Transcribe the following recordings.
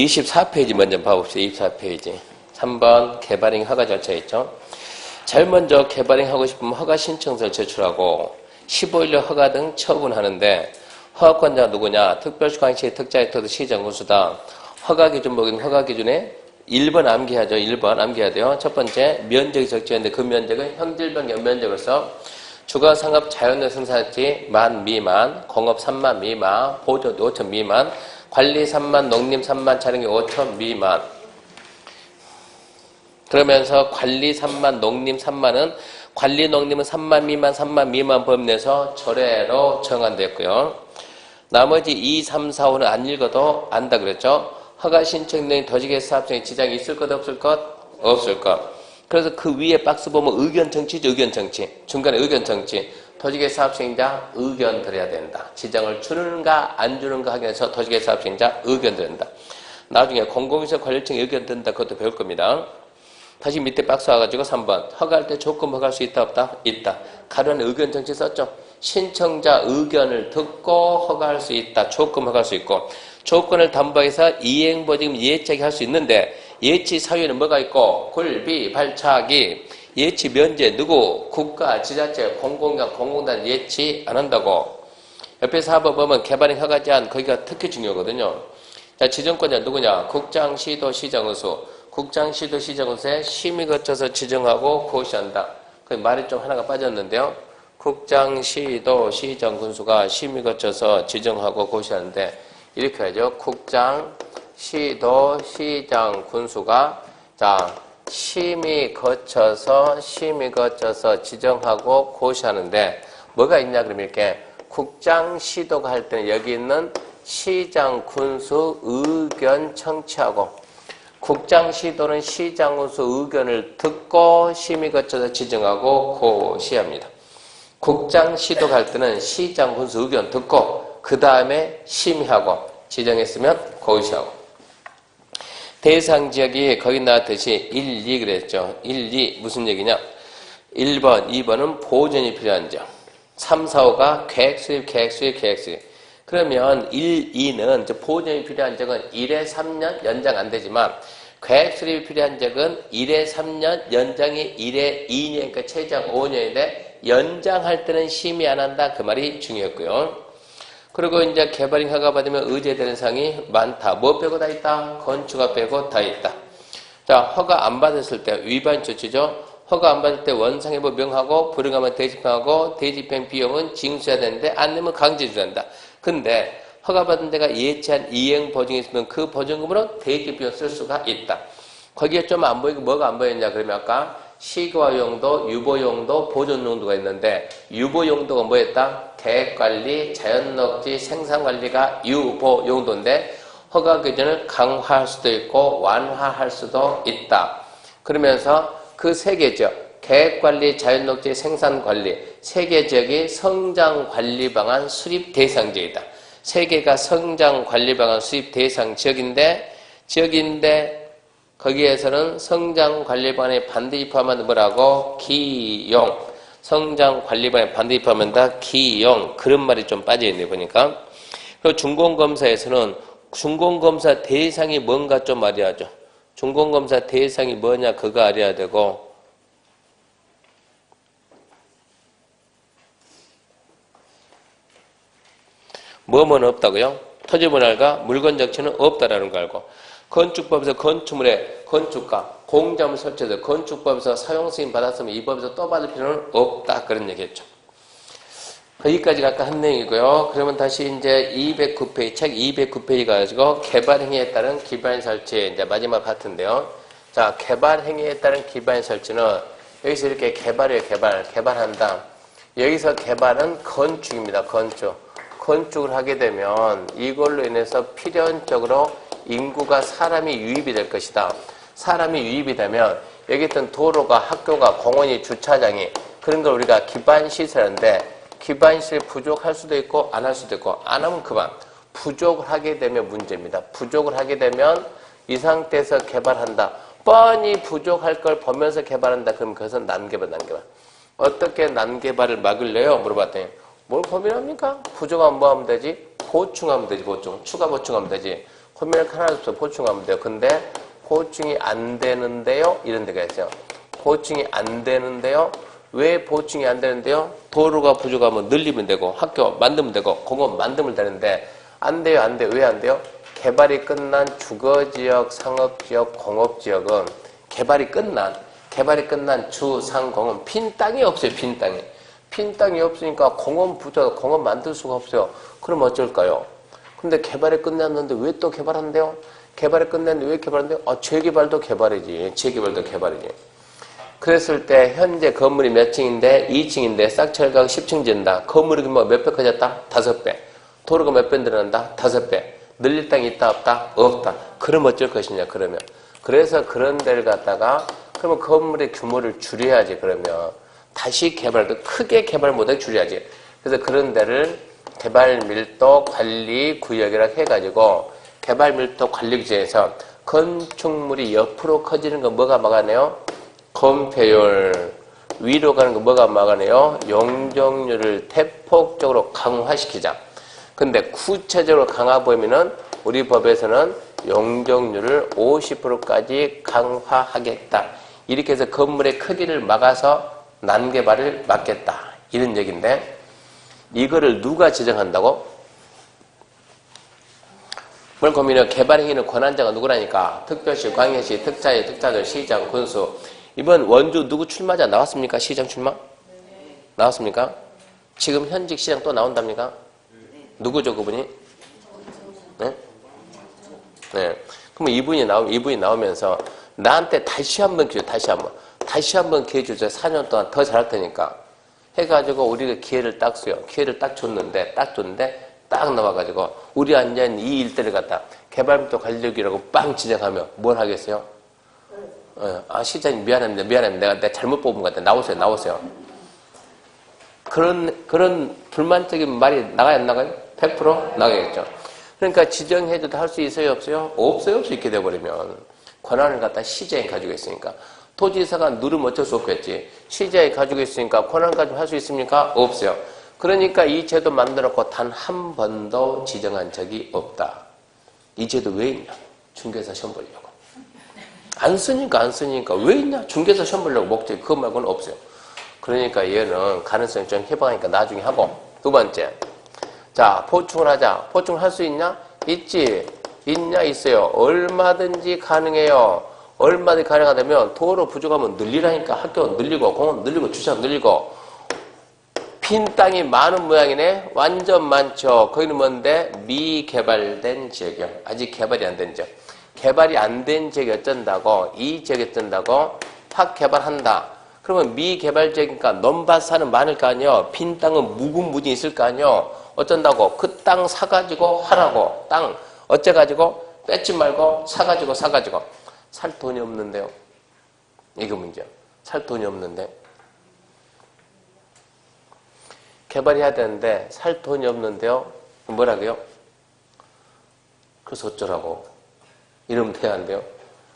24페이지 먼저 봐봅시다. 24페이지. 3번 개발행 허가 절차 있죠. 제일 먼저 개발행하고 싶으면 허가 신청서를 제출하고 15일 허가 등 처분하는데 허가권자가 누구냐? 특별시광시 특자액터도 시정군수다. 허가 기준 보기는 허가 기준에 1번 암기하죠. 1번 암기해야 돼요. 첫 번째 면적이 적정인데 그 면적은 형질병 면적으로서 주거상업 자연의 생산지 10,000 미만, 공업 30,000 미만, 보조 5,000 미만, 관리 30,000, 농림 30,000, 촬영이 5,000 미만. 그러면서 관리 30,000, 농림 30,000은 관리 농림은 30,000 미만, 30,000 미만 범위 내에서 조례로 정한됐고요. 나머지 2, 3, 4, 5는 안 읽어도 안다 그랬죠. 허가 신청 등 도시개발 사업장에 지장이 있을 것 없을 것? 없을 것. 그래서 그 위에 박스 보면 의견 정치죠. 의견 정치. 중간에 의견 정치. 도시개발 사업장자 의견 드려야 된다. 지장을 주는가 안 주는가 하기 위해서 도시개발 사업장자 의견 드린다. 나중에 공공시설 관리청 의견 든다. 그것도 배울 겁니다. 다시 밑에 박스 와가지고 3번. 허가할 때 조건 허가할 수 있다 없다? 있다. 가로안에 의견 정치 썼죠. 신청자 의견을 듣고 허가할 수 있다. 조건 허가할 수 있고 조건을 담보해서 이행보증 예치하게 할 수 있는데 예치 사유에는 뭐가 있고 굴비, 발차기, 예치 면제 누구? 국가, 지자체, 공공기관, 공공단 예치 안 한다고. 옆에 4번 보면 개발행 허가 제한 거기가 특히 중요하거든요. 자, 지정권자 누구냐? 국장, 시도, 시정의수. 국장, 시도, 시정의수에 심의 거쳐서 지정하고 고시한다. 그 말이 좀 하나가 빠졌는데요. 국장, 시도, 시정, 군수가 심의 거쳐서 지정하고 고시하는데 이렇게 하죠. 국장, 시도, 시장, 군수가 자 심의 거쳐서 지정하고 고시하는데 뭐가 있냐 그러면 이렇게 국장, 시도가 할 때는 여기 있는 시장, 군수 의견 청취하고 국장, 시도는 시장, 군수 의견을 듣고 심의 거쳐서 지정하고 고시합니다. 국장, 시도가 할 때는 시장, 군수 의견 듣고 그 다음에 심의하고 지정했으면 고시하고 대상 지역이 거기 나왔듯이 1, 2 그랬죠. 1, 2 무슨 얘기냐? 1번, 2번은 보존이 필요한 지역 3, 4, 5가 계획 수립. 그러면 1, 2는 보존이 필요한 지역은 1에 3년 연장 안 되지만 계획 수립이 필요한 지역은 1에 3년 연장이 1에 2년 그러니까 최장 5년인데 연장할 때는 심의 안 한다. 그 말이 중요했고요. 그리고 이제 개발행 허가 받으면 의제되는 사항이 많다. 뭐 빼고 다 있다? 건축가 빼고 다 있다. 자, 허가 안 받았을 때 위반 조치죠. 허가 안 받을 때 원상회부 명하고 불응하면 대집행하고 대집행 비용은 징수해야 되는데 안 내면 강제주한다. 근데 허가 받은 데가 예치한 이행 보증이 있으면 그 보증금으로 대집비용 쓸 수가 있다. 거기에 좀 안 보이고 뭐가 안 보였냐 그러면 아까 시가용도, 유보용도, 보존용도가 있는데 유보용도가 뭐였다? 계획관리, 자연녹지, 생산관리가 유보용도인데 허가 기준을 강화할 수도 있고 완화할 수도 있다. 그러면서 그 세 개죠. 계획관리, 자연녹지, 생산관리 세 개 지역이 성장관리방안 수립 대상 지역이다. 세 개가 성장관리방안 수립 대상 지역인데 거기에서는 성장관리방안에 반드시 포함하는 뭐라고? 기용. 성장관리방안에 반드시 포함한다. 기용. 그런 말이 좀 빠져있네 보니까. 그리고 준공검사에서는 준공검사 대상이 뭔가 좀 알아야죠. 준공검사 대상이 뭐냐 그거 알아야 되고 뭐뭐는 없다고요? 토지분할과 물건 적치는 없다라는 거 알고 건축법에서 건축물의 건축가, 공작물 설치해서 건축법에서 사용승인 받았으면 이 법에서 또 받을 필요는 없다. 그런 얘기했죠. 거기까지가 아까 한 내용이고요. 그러면 다시 이제 209페이지, 책 209페이지 가지고 개발행위에 따른 기반 설치, 이제 마지막 파트인데요. 자, 개발행위에 따른 기반 설치는 여기서 이렇게 개발한다. 여기서 개발은 건축입니다. 건축을 하게 되면 이걸로 인해서 필연적으로 인구가 사람이 유입이 될 것이다. 사람이 유입이 되면 여기 있던 도로가 학교가 공원이 주차장이 그런 걸 우리가 기반시설인데 기반시설이 부족할 수도 있고 안 할 수도 있고 안 하면 그만. 부족을 하게 되면 문제입니다. 부족을 하게 되면 이 상태에서 개발한다. 뻔히 부족할 걸 보면서 개발한다. 그럼 그것은 난개발. 어떻게 난개발을 막을래요? 물어봤더니 뭘 고민합니까? 부족하면 뭐 하면 되지? 보충하면 되지. 추가 보충하면 되지. 호미를 하나 없어 보충하면 돼요. 근데 보충이 안 되는데요? 이런 데가 있어요. 보충이 안 되는데요? 왜 보충이 안 되는데요? 도로가 부족하면 늘리면 되고 학교 만들면 되고 공원 만들면 되는데 안 돼요, 안 돼요. 왜 안 돼요? 개발이 끝난 주거지역, 상업지역, 공업지역은 개발이 끝난 주, 상, 공원 빈 땅이 없어요. 빈 땅이. 빈 땅이 없으니까 공원 부족, 공원 만들 수가 없어요. 그럼 어쩔까요? 근데 개발이 끝났는데 왜 또 개발한대요? 개발이 끝났는데 왜 개발한대요? 재개발도 개발이지. 재개발도 개발이지. 그랬을 때 현재 건물이 몇 층인데 2층인데 싹철각 10층 지은다. 건물이 뭐 몇 배 커졌다? 5배. 도로가 몇 배 늘어난다? 5배. 늘릴 땅이 있다 없다? 없다. 그럼 어쩔 것이냐 그러면. 그래서 그런 데를 갖다가 그러면 건물의 규모를 줄여야지 그러면. 다시 개발도 크게 개발 못하게 줄여야지. 그래서 그런 데를 개발밀도 관리구역이라고 해가지고 개발밀도 관리구역에서 건축물이 옆으로 커지는 거 뭐가 막아내요? 건폐율. 위로 가는 거 뭐가 막아내요? 용적률을 대폭적으로 강화시키자. 근데 구체적으로 강화 범위는 우리 법에서는 용적률을 50%까지 강화하겠다. 이렇게 해서 건물의 크기를 막아서 난개발을 막겠다. 이런 얘기인데 이거를 누가 지정한다고? 뭘 고민해요? 개발행위는 권한자가 누구라니까? 특별시, 광역시, 특자시, 특자들, 시장, 군수. 이번 원주 누구 출마자 나왔습니까? 시장 출마? 나왔습니까? 지금 현직 시장 또 나온답니까? 누구죠, 그분이? 네? 네. 그럼 이분이 나오면서 나한테 다시 한번 기회, 다시 한번 기회 주세요. 4년 동안 더 잘할 테니까. 해가지고 우리가 기회를 딱 써요. 기회를 딱 줬는데, 딱 나와가지고 우리 앉아있는 이 일대를 갖다 개발부터 관리局이라고 빵 지정하면 뭘 하겠어요? 시장님 미안합니다. 내가 잘못 뽑은 것 같아. 나오세요. 그런 불만적인 말이 나가야 안 나가요? 100% 나가겠죠. 그러니까 지정해줘도 할 수 있어요? 없어요? 없어요. 이렇게 돼버리면. 권한을 갖다 시장이 가지고 있으니까. 도지사가 누르면 어쩔 수 없겠지. 시장이 가지고 있으니까 권한 가지고 할 수 있습니까? 없어요. 그러니까 이 제도 만들었고 단 한 번도 지정한 적이 없다. 이 제도 왜 있냐? 중개사 시험 보려고. 안 쓰니까 왜 있냐? 중개사 시험 보려고 목적이 그것 말고는 없어요. 그러니까 얘는 가능성이 좀 해방하니까 나중에 하고. 두 번째. 자, 보충을 하자. 보충을 할 수 있냐? 있지. 있냐? 있어요. 얼마든지 가능해요. 얼마든지 가능하다면 도로 부족하면 늘리라니까. 학교 늘리고 공원 늘리고 주차장 늘리고. 빈 땅이 많은 모양이네. 완전 많죠. 거기는 뭔데? 미개발된 지역이요. 아직 개발이 안 된 지역. 개발이 안 된 지역이 어쩐다고? 이 지역이 어쩐다고? 확 개발한다. 그러면 미개발 지역이니까 논밭사는 많을 거 아니에요. 빈 땅은 무궁무진히 있을 거 아니에요. 어쩐다고? 그 땅 사가지고 하라고. 땅 어째가지고? 뺏지 말고 사가지고. 살 돈이 없는데요. 이거 문제야. 살 돈이 없는데. 개발해야 되는데 살 돈이 없는데요. 뭐라고요? 그래서 어쩌라고. 이러면 돼요? 안 돼요?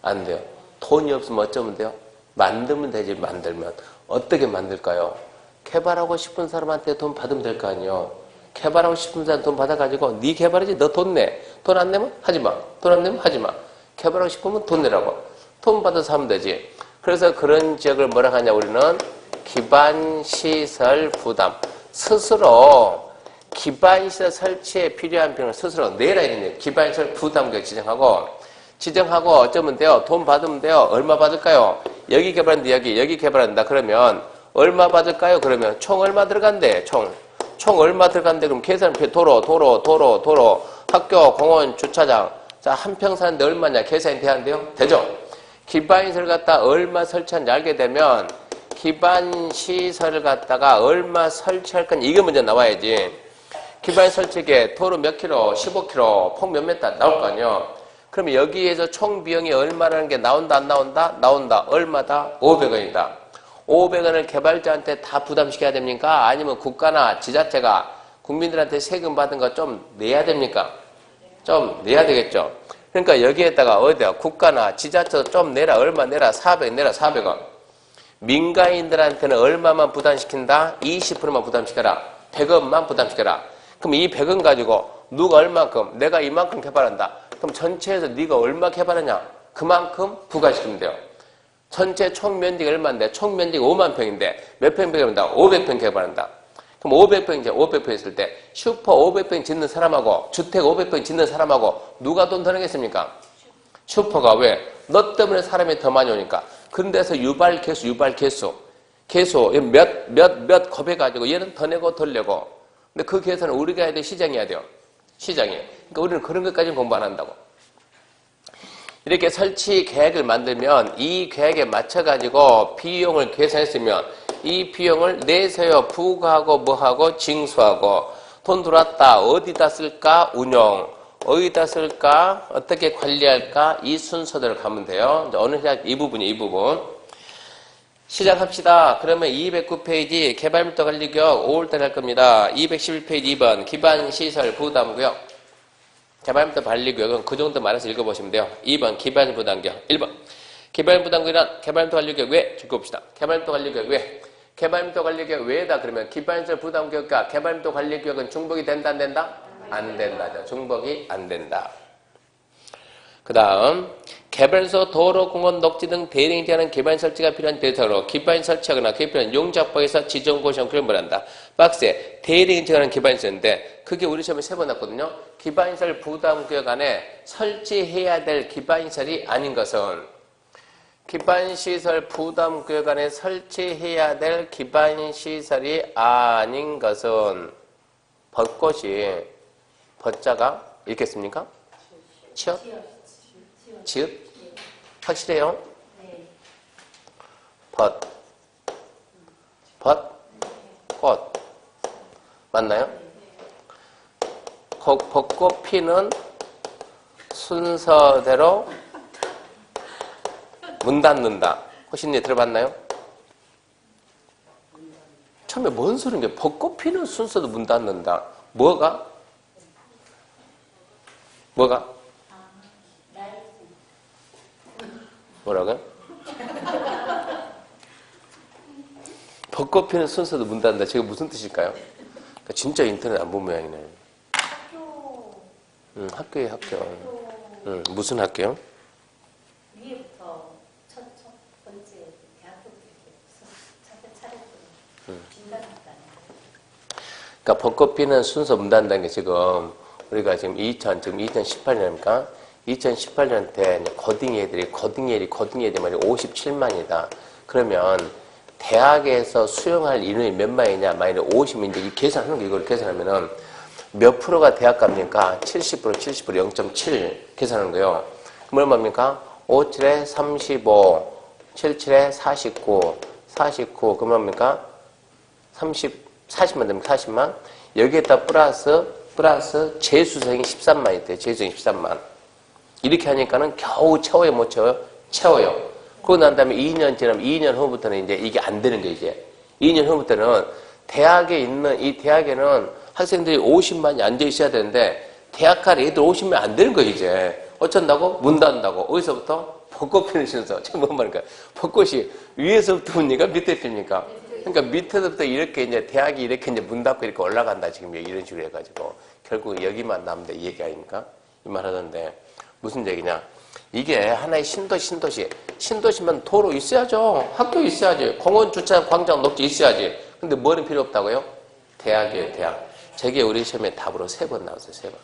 안 돼요. 돈이 없으면 어쩌면 돼요? 만들면 되지. 만들면. 어떻게 만들까요? 개발하고 싶은 사람한테 돈 받으면 될 거 아니에요. 개발하고 싶은 사람 돈 받아가지고 네 개발이지 너 돈 내. 돈 안 내면 하지 마. 돈 안 내면 하지 마. 개발하고 싶으면 돈 내라고. 돈 받아서 하면 되지. 그래서 그런 지역을 뭐라 하냐 우리는 기반시설 부담. 스스로 기반시설 설치에 필요한 비용을 스스로 내라 이런 기반시설 부담금을 지정하고 어쩌면 돼요? 돈 받으면 돼요. 얼마 받을까요? 여기 개발한다 여기 개발한다. 그러면 얼마 받을까요? 그러면 총 얼마 들어간대? 총 얼마 들어간대? 그럼 계산표 도로 학교 공원 주차장 자 한 평 사는데 얼마냐? 계산이 돼야 되죠? 기반시설 갖다 얼마 설치하는지 알게 되면 기반시설을 갖다가 얼마 설치할 건지 이게 먼저 나와야지. 기반 설치기에 도로 몇 킬로, 15킬로, 폭 몇 미터 나올 거 아니에요. 그러면 여기에서 총 비용이 얼마라는 게 나온다 안 나온다? 나온다. 얼마다? 500원이다. 500원을 개발자한테 다 부담시켜야 됩니까? 아니면 국가나 지자체가 국민들한테 세금 받은 거 좀 내야 됩니까? 좀 내야 되겠죠. 그러니까 여기에다가 어디야? 국가나 지자체도 좀 내라. 얼마 내라? 400 내라. 400원. 민간인들한테는 얼마만 부담시킨다? 20%만 부담시켜라. 100원만 부담시켜라. 그럼 이 100원 가지고 누가 얼만큼 내가 이만큼 개발한다. 그럼 전체에서 네가 얼마 개발하냐? 그만큼 부과시키면 돼요. 전체 총 면적이 얼마인데? 총 면적이 5만 평인데 몇 평 개발한다? 500평 개발한다. 그럼 500평 이제 500평 했을 때 슈퍼 500평 짓는 사람하고 주택 500평 짓는 사람하고 누가 돈 더 내겠습니까? 슈퍼가. 왜? 너 때문에 사람이 더 많이 오니까. 그런 데서 유발 개수 몇 곱해가지고 얘는 더 내고 덜 내고. 근데 그 계산은 우리가 해야 돼? 시장이 해야 돼요? 시장이. 그러니까 우리는 그런 것까지는 공부 안 한다고. 이렇게 설치 계획을 만들면 이 계획에 맞춰가지고 비용을 계산했으면 이 비용을 내세요, 부과하고 뭐하고 징수하고 돈 들어왔다. 어디다 쓸까? 운용. 어디다 쓸까? 어떻게 관리할까? 이 순서대로 가면 돼요. 이제 어느 시작 이 부분이 이 부분. 시작합시다. 그러면 209페이지 개발밀도 관리구역 5월달에 할 겁니다. 211페이지 2번 기반시설 부담구역. 개발밀도 관리구역은 그 정도 말해서 읽어보시면 돼요. 2번 기반부담구역. 1번 개발부담구역이란 개발밀도 관리구역 왜? 읽어봅시다. 개발밀도 관리구역 왜? 개발밀도 관리구역 왜다 그러면 기반시설 부담구역과 개발밀도 관리구역은 중복이 된다 안 된다? 안 된다죠. 중복이 안 된다. 그 다음 개발소, 도로, 공원, 녹지 등 대ring 제한하는 기반 설치가 필요한 대상으로 기반 설치하거나 그에 필요한 용적법에서 지정고시원 그걸 한다. 박스에 대ring 제한하는 기반시설인데 그게 우리 시험에 3번 났거든요. 기반시설 부담구역 안에 설치해야 될 기반시설이 아닌 것은 기반시설 부담구역 안에 설치해야 될 기반시설이 아닌 것은 벚꽃이 벗자가 읽겠습니까? 치읓? 지읒? 확실해요? 네. 벗. 꽃. 맞나요? 벚꽃 피는 순서대로 문 닫는다. 혹시 들어봤나요? 처음에 뭔 소리인가? 벚꽃 피는 순서도 문 닫는다. 뭐가? 뭐라고요? 벚꽃 피는 순서도 문 닫는다. 제가 무슨 뜻일까요? 그러니까 진짜 인터넷 안 본 모양이네. 학교에 학교. 무슨 학교요? 위에부터 첫 번째 대학교부터 차례차례 중단했다는 그러니까 벚꽃 피는 순서 문 닫는다는 게 지금 우리가 지금 2018년입니까? 2018년 때 고딩 애들이 말이 57만이다. 그러면 대학에서 수용할 인원이 몇 만이냐? 마이너스 50인데 이 계산하는 거 이걸 계산하면은 몇 프로가 대학 갑니까? 70%, 0.7 계산하는 거예요. 그럼 얼마입니까? 57에 35, 77에 49, 그럼 얼마입니까? 40만 됩니까? 40만. 여기에다 플러스 재수생이 13만 있대요. 재수생이 13만. 이렇게 하니까는 겨우 채워요, 못 채워요? 채워요. 그러고 난 다음에 2년 지나면 2년 후부터는 이제 이게 안 되는 거예요, 이제. 2년 후부터는 대학에 있는, 이 대학에는 학생들이 50만이 앉아 있어야 되는데, 대학 갈 애들 50만이 안 되는 거예요, 이제. 어쩐다고? 문 닫는다고. 어디서부터? 벚꽃 피는 순서. 지금 뭔 말인가? 벚꽃이 위에서부터 핍니까? 밑에 핍니까? 그러니까 밑에서부터 이렇게 이제 대학이 이렇게 이제 문 닫고 이렇게 올라간다, 지금 이런 식으로 해가지고. 결국 여기만 남으면 돼, 이 얘기 아닙니까? 이 말 하던데. 무슨 얘기냐? 이게 하나의 신도시면 도로 있어야죠. 학교 있어야지. 공원, 주차장, 광장, 녹지 있어야지. 근데 뭐는 필요 없다고요? 대학이에요, 대학. 저게 우리 시험에 답으로 3번 나왔어요, 3번.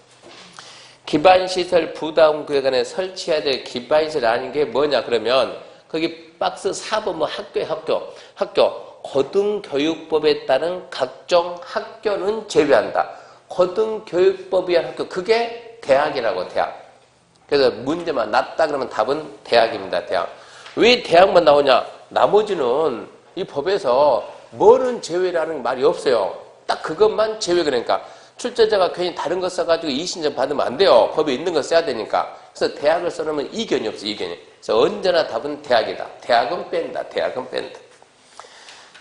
기반시설 부담구역 안에 설치해야 될 기반시설 아닌 게 뭐냐, 그러면 거기 박스 4번 뭐 학교. 고등교육법에 따른 각종 학교는 제외한다. 고등교육법에 의한 학교, 그게 대학이라고, 대학. 그래서 문제만 낫다 그러면 답은 대학입니다. 대학. 왜 대학만 나오냐? 나머지는 이 법에서 뭐는 제외라는 말이 없어요. 딱 그것만 제외. 그러니까 출제자가 괜히 다른 거 써가지고 이신청 받으면 안 돼요. 법에 있는 거 써야 되니까. 그래서 대학을 써놓으면 이견이 없어, 이견이. 그래서 언제나 답은 대학이다. 대학은 뺀다.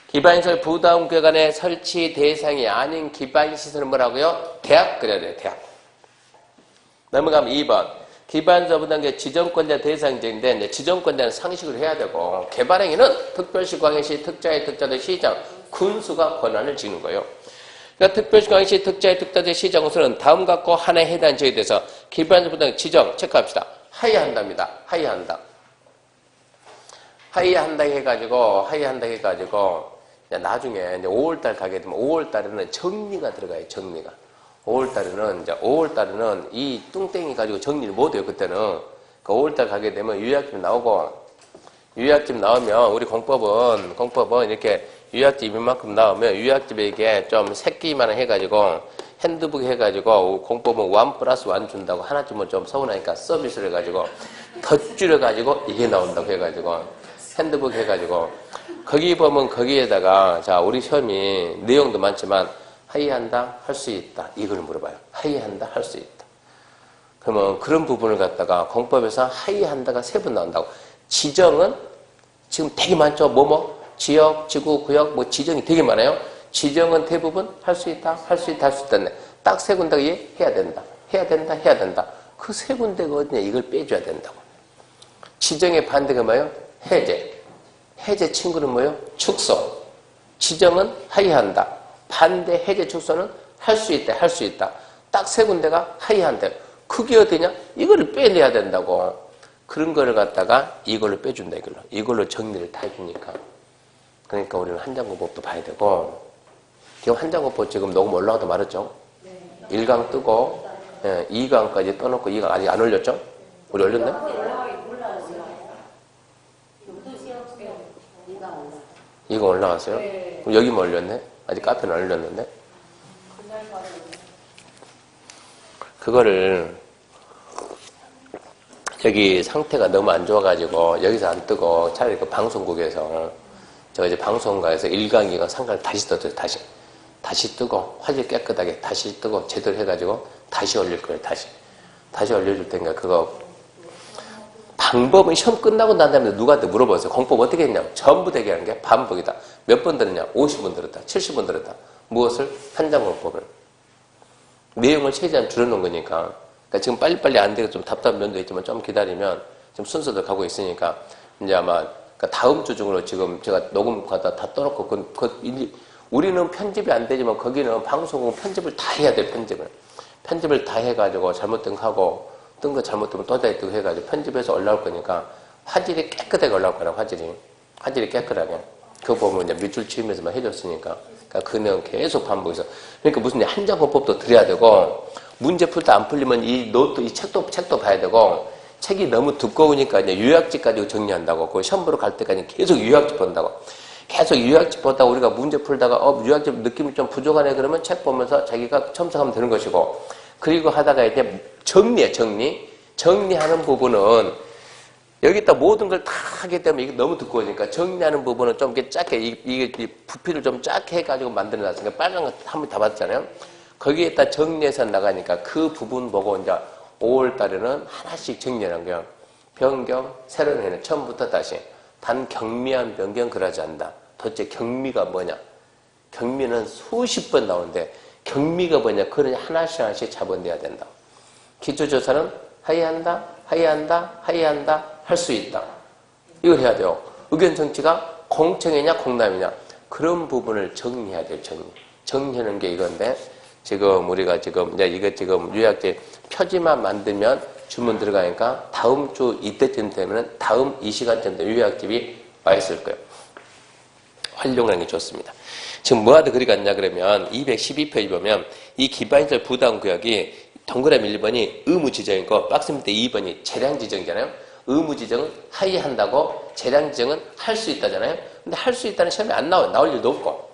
기반시설 부담구역 안에 설치 대상이 아닌 기반시설은 뭐라고요? 대학 그래야 돼요. 대학. 넘어가면 2번. 기반시설 부담구역 지정권자 대상자인데 이제 지정권자는 상식을 해야 되고 개발행위는 특별시, 광역시, 특자의 특자도 시장, 군수가 권한을 지는 거예요. 그러니까 특별시광시 특자의 특단의 시장우수는 다음 갖고 하나에 해당 지역에 대해서 기반적 부당 지정 체크합시다. 하이한답니다. 하이한다. 하이한다 해가지고 나중에 이제 5월달 가게 되면 5월달에는 정리가 들어가요. 정리가. 5월달에는 이 뚱땡이 가지고 정리를 못해요. 그때는. 그 5월달 가게 되면 유약집 나오고 유약집 나오면 우리 공법은 이렇게 유약집 이만큼 나오면 유약집에게 좀 새끼만 해가지고 핸드북 해가지고 공법은 1+1 준다고 하나쯤은 좀 서운하니까 서비스를 해가지고 더 줄여가지고 이게 나온다고 해가지고 핸드북 해가지고 거기 보면 거기에다가 자 우리 시험이 내용도 많지만 하이한다 할 수 있다 이걸 물어봐요. 하이한다 할 수 있다. 그러면 그런 부분을 갖다가 공법에서 하이한다가 3번 나온다고. 지정은 지금 되게 많죠. 지역, 지구, 구역, 지정이 되게 많아요. 지정은 대부분 할 수 있다, 할 수 있다, 할 수 있다. 딱 3군데가 해야 된다. 해야 된다, 해야 된다. 그 3군데가 어디냐, 이걸 빼줘야 된다고. 지정의 반대가 뭐예요? 해제. 해제 친구는 뭐예요? 축소. 지정은 하이한다. 반대 해제 축소는 할 수 있다, 할 수 있다. 딱 3군데가 하이한다. 그게 어디냐? 이거를 빼내야 된다고. 그런 거를 갖다가 이걸로 빼준다, 이걸로. 이걸로 정리를 다 해주니까. 그러니까 우리는 한장구법도 봐야 되고, 지금 한장구법 지금 녹음 올라가도 말했죠? 네. 1강 뜨고, 2강까지 떠놓고 2강 아직 안 올렸죠? 우리 올렸네? 2강 올라갔어요? 네. 그럼 여기만 올렸네? 아직 카페는 안 올렸는데? 그거를, 여기 상태가 너무 안 좋아가지고, 여기서 안 뜨고, 차라리 그 방송국에서, 제가 이제 방송가에서 1강, 2강, 3강을 다시 떴어요, 다시 뜨고, 화질 깨끗하게 다시 뜨고, 제대로 해가지고, 다시 올릴 거예요, 다시 올려줄 테니까, 그거, 방법은 시험 끝나고 난 다음에 누구한테 물어보세요. 공법 어떻게 했냐? 전부 대기하는 게 반복이다. 몇 번 들었냐? 50번 들었다. 70번 들었다. 무엇을? 한장공법을. 내용을 최대한 줄여놓은 거니까. 그러니까 지금 빨리빨리 안 되고 좀 답답한 면도 있지만 좀 기다리면 지금 순서도 가고 있으니까 이제 아마 그러니까 다음 주 중으로 지금 제가 녹음하다 다 떠놓고 우리는 편집이 안 되지만 거기는 방송국 편집을 다 해야 돼. 편집을 다 해가지고 잘못된 거 하고 뜬 거 잘못되면 또 다시 뜨고 해가지고 편집해서 올라올 거니까 화질이 깨끗하게 올라올 거라. 화질이 깨끗하게. 그거 보면 이제 밑줄 치면서만 해줬으니까. 그러니까 그 내용 계속 반복해서. 그러니까 무슨 한장법도 드려야 되고 문제 풀 때 안 풀리면 이 노트, 이 책도 봐야 되고 책이 너무 두꺼우니까 이제 요약집 가지고 정리한다고. 그 시험 보러 갈 때까지 계속 요약집 본다고. 계속 요약집 보다가 우리가 문제 풀다가 요약집 느낌이 좀 부족하네 그러면 책 보면서 자기가 첨삭하면 되는 것이고 그리고 하다가 이제 정리하는 부분은 여기다 모든 걸 다 하게 되면 이게 너무 두꺼우니까 정리하는 부분은 좀 이렇게 작게 이게 부피를 좀 작게 해가지고 만들어놨으니까 빨간 거 한 번 다 봤잖아요. 거기에다 정리해서 나가니까 그 부분 보고 이제 5월 달에는 하나씩 정리하는 거예요. 변경, 새로운 해는 처음부터 다시. 단 경미한 변경 그러지 않는다. 도대체 경미가 뭐냐? 경미는 수십 번 나오는데 경미가 뭐냐? 그러니 하나씩 잡아내야 된다. 기초조사는 하이한다, 할 수 있다. 이걸 해야 돼요. 의견 정치가 공청이냐, 공람이냐. 그런 부분을 정리해야 돼요, 정리하는 게 이건데, 지금 우리가 이제 이거 지금 요약제 표지만 만들면 주문 들어가니까 다음 주 이때쯤 되면 다음 이 시간쯤 되면 요약집이 와 있을 거예요. 활용하는 게 좋습니다. 지금 뭐하다 그리 갔냐 그러면 212페이지 보면 이 기반시설 부담구역이 동그라미 1번이 의무지정이고 박스 밑에 2번이 재량지정이잖아요. 의무지정은 하이한다고 재량지정은 할 수 있다잖아요. 근데 할 수 있다는 시험이 안 나올 일도 없고.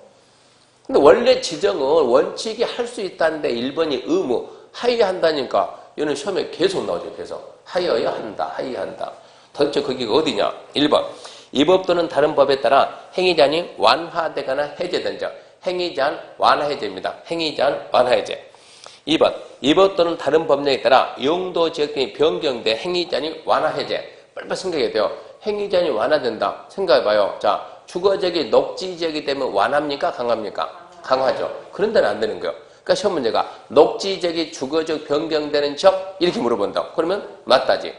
근데 원래 지정은 원칙이 할 수 있다는데 1번이 의무, 하이한다니까 이거는 시험에 계속 나오죠. 계속. 하이어야 한다, 하이한다. 도대체 거기가 어디냐? 1번. 이 법 또는 다른 법에 따라 행위자는 완화되거나 해제된 적. 행위자는 완화해제입니다. 행위자는 완화해제. 2번. 이 법 또는 다른 법령에 따라 용도 지역 등이 변경돼 행위자는 완화해제. 빨리빨리 생각해야 돼요. 행위자는 완화된다. 생각해봐요. 자, 주거지역이 녹지지역이 되면 완합니까? 강합니까? 강하죠. 그런 데는 안 되는 거예요. 그러니까 시험 문제가 녹지지역이 주거지역 변경되는 지역? 이렇게 물어본다. 그러면 맞다지.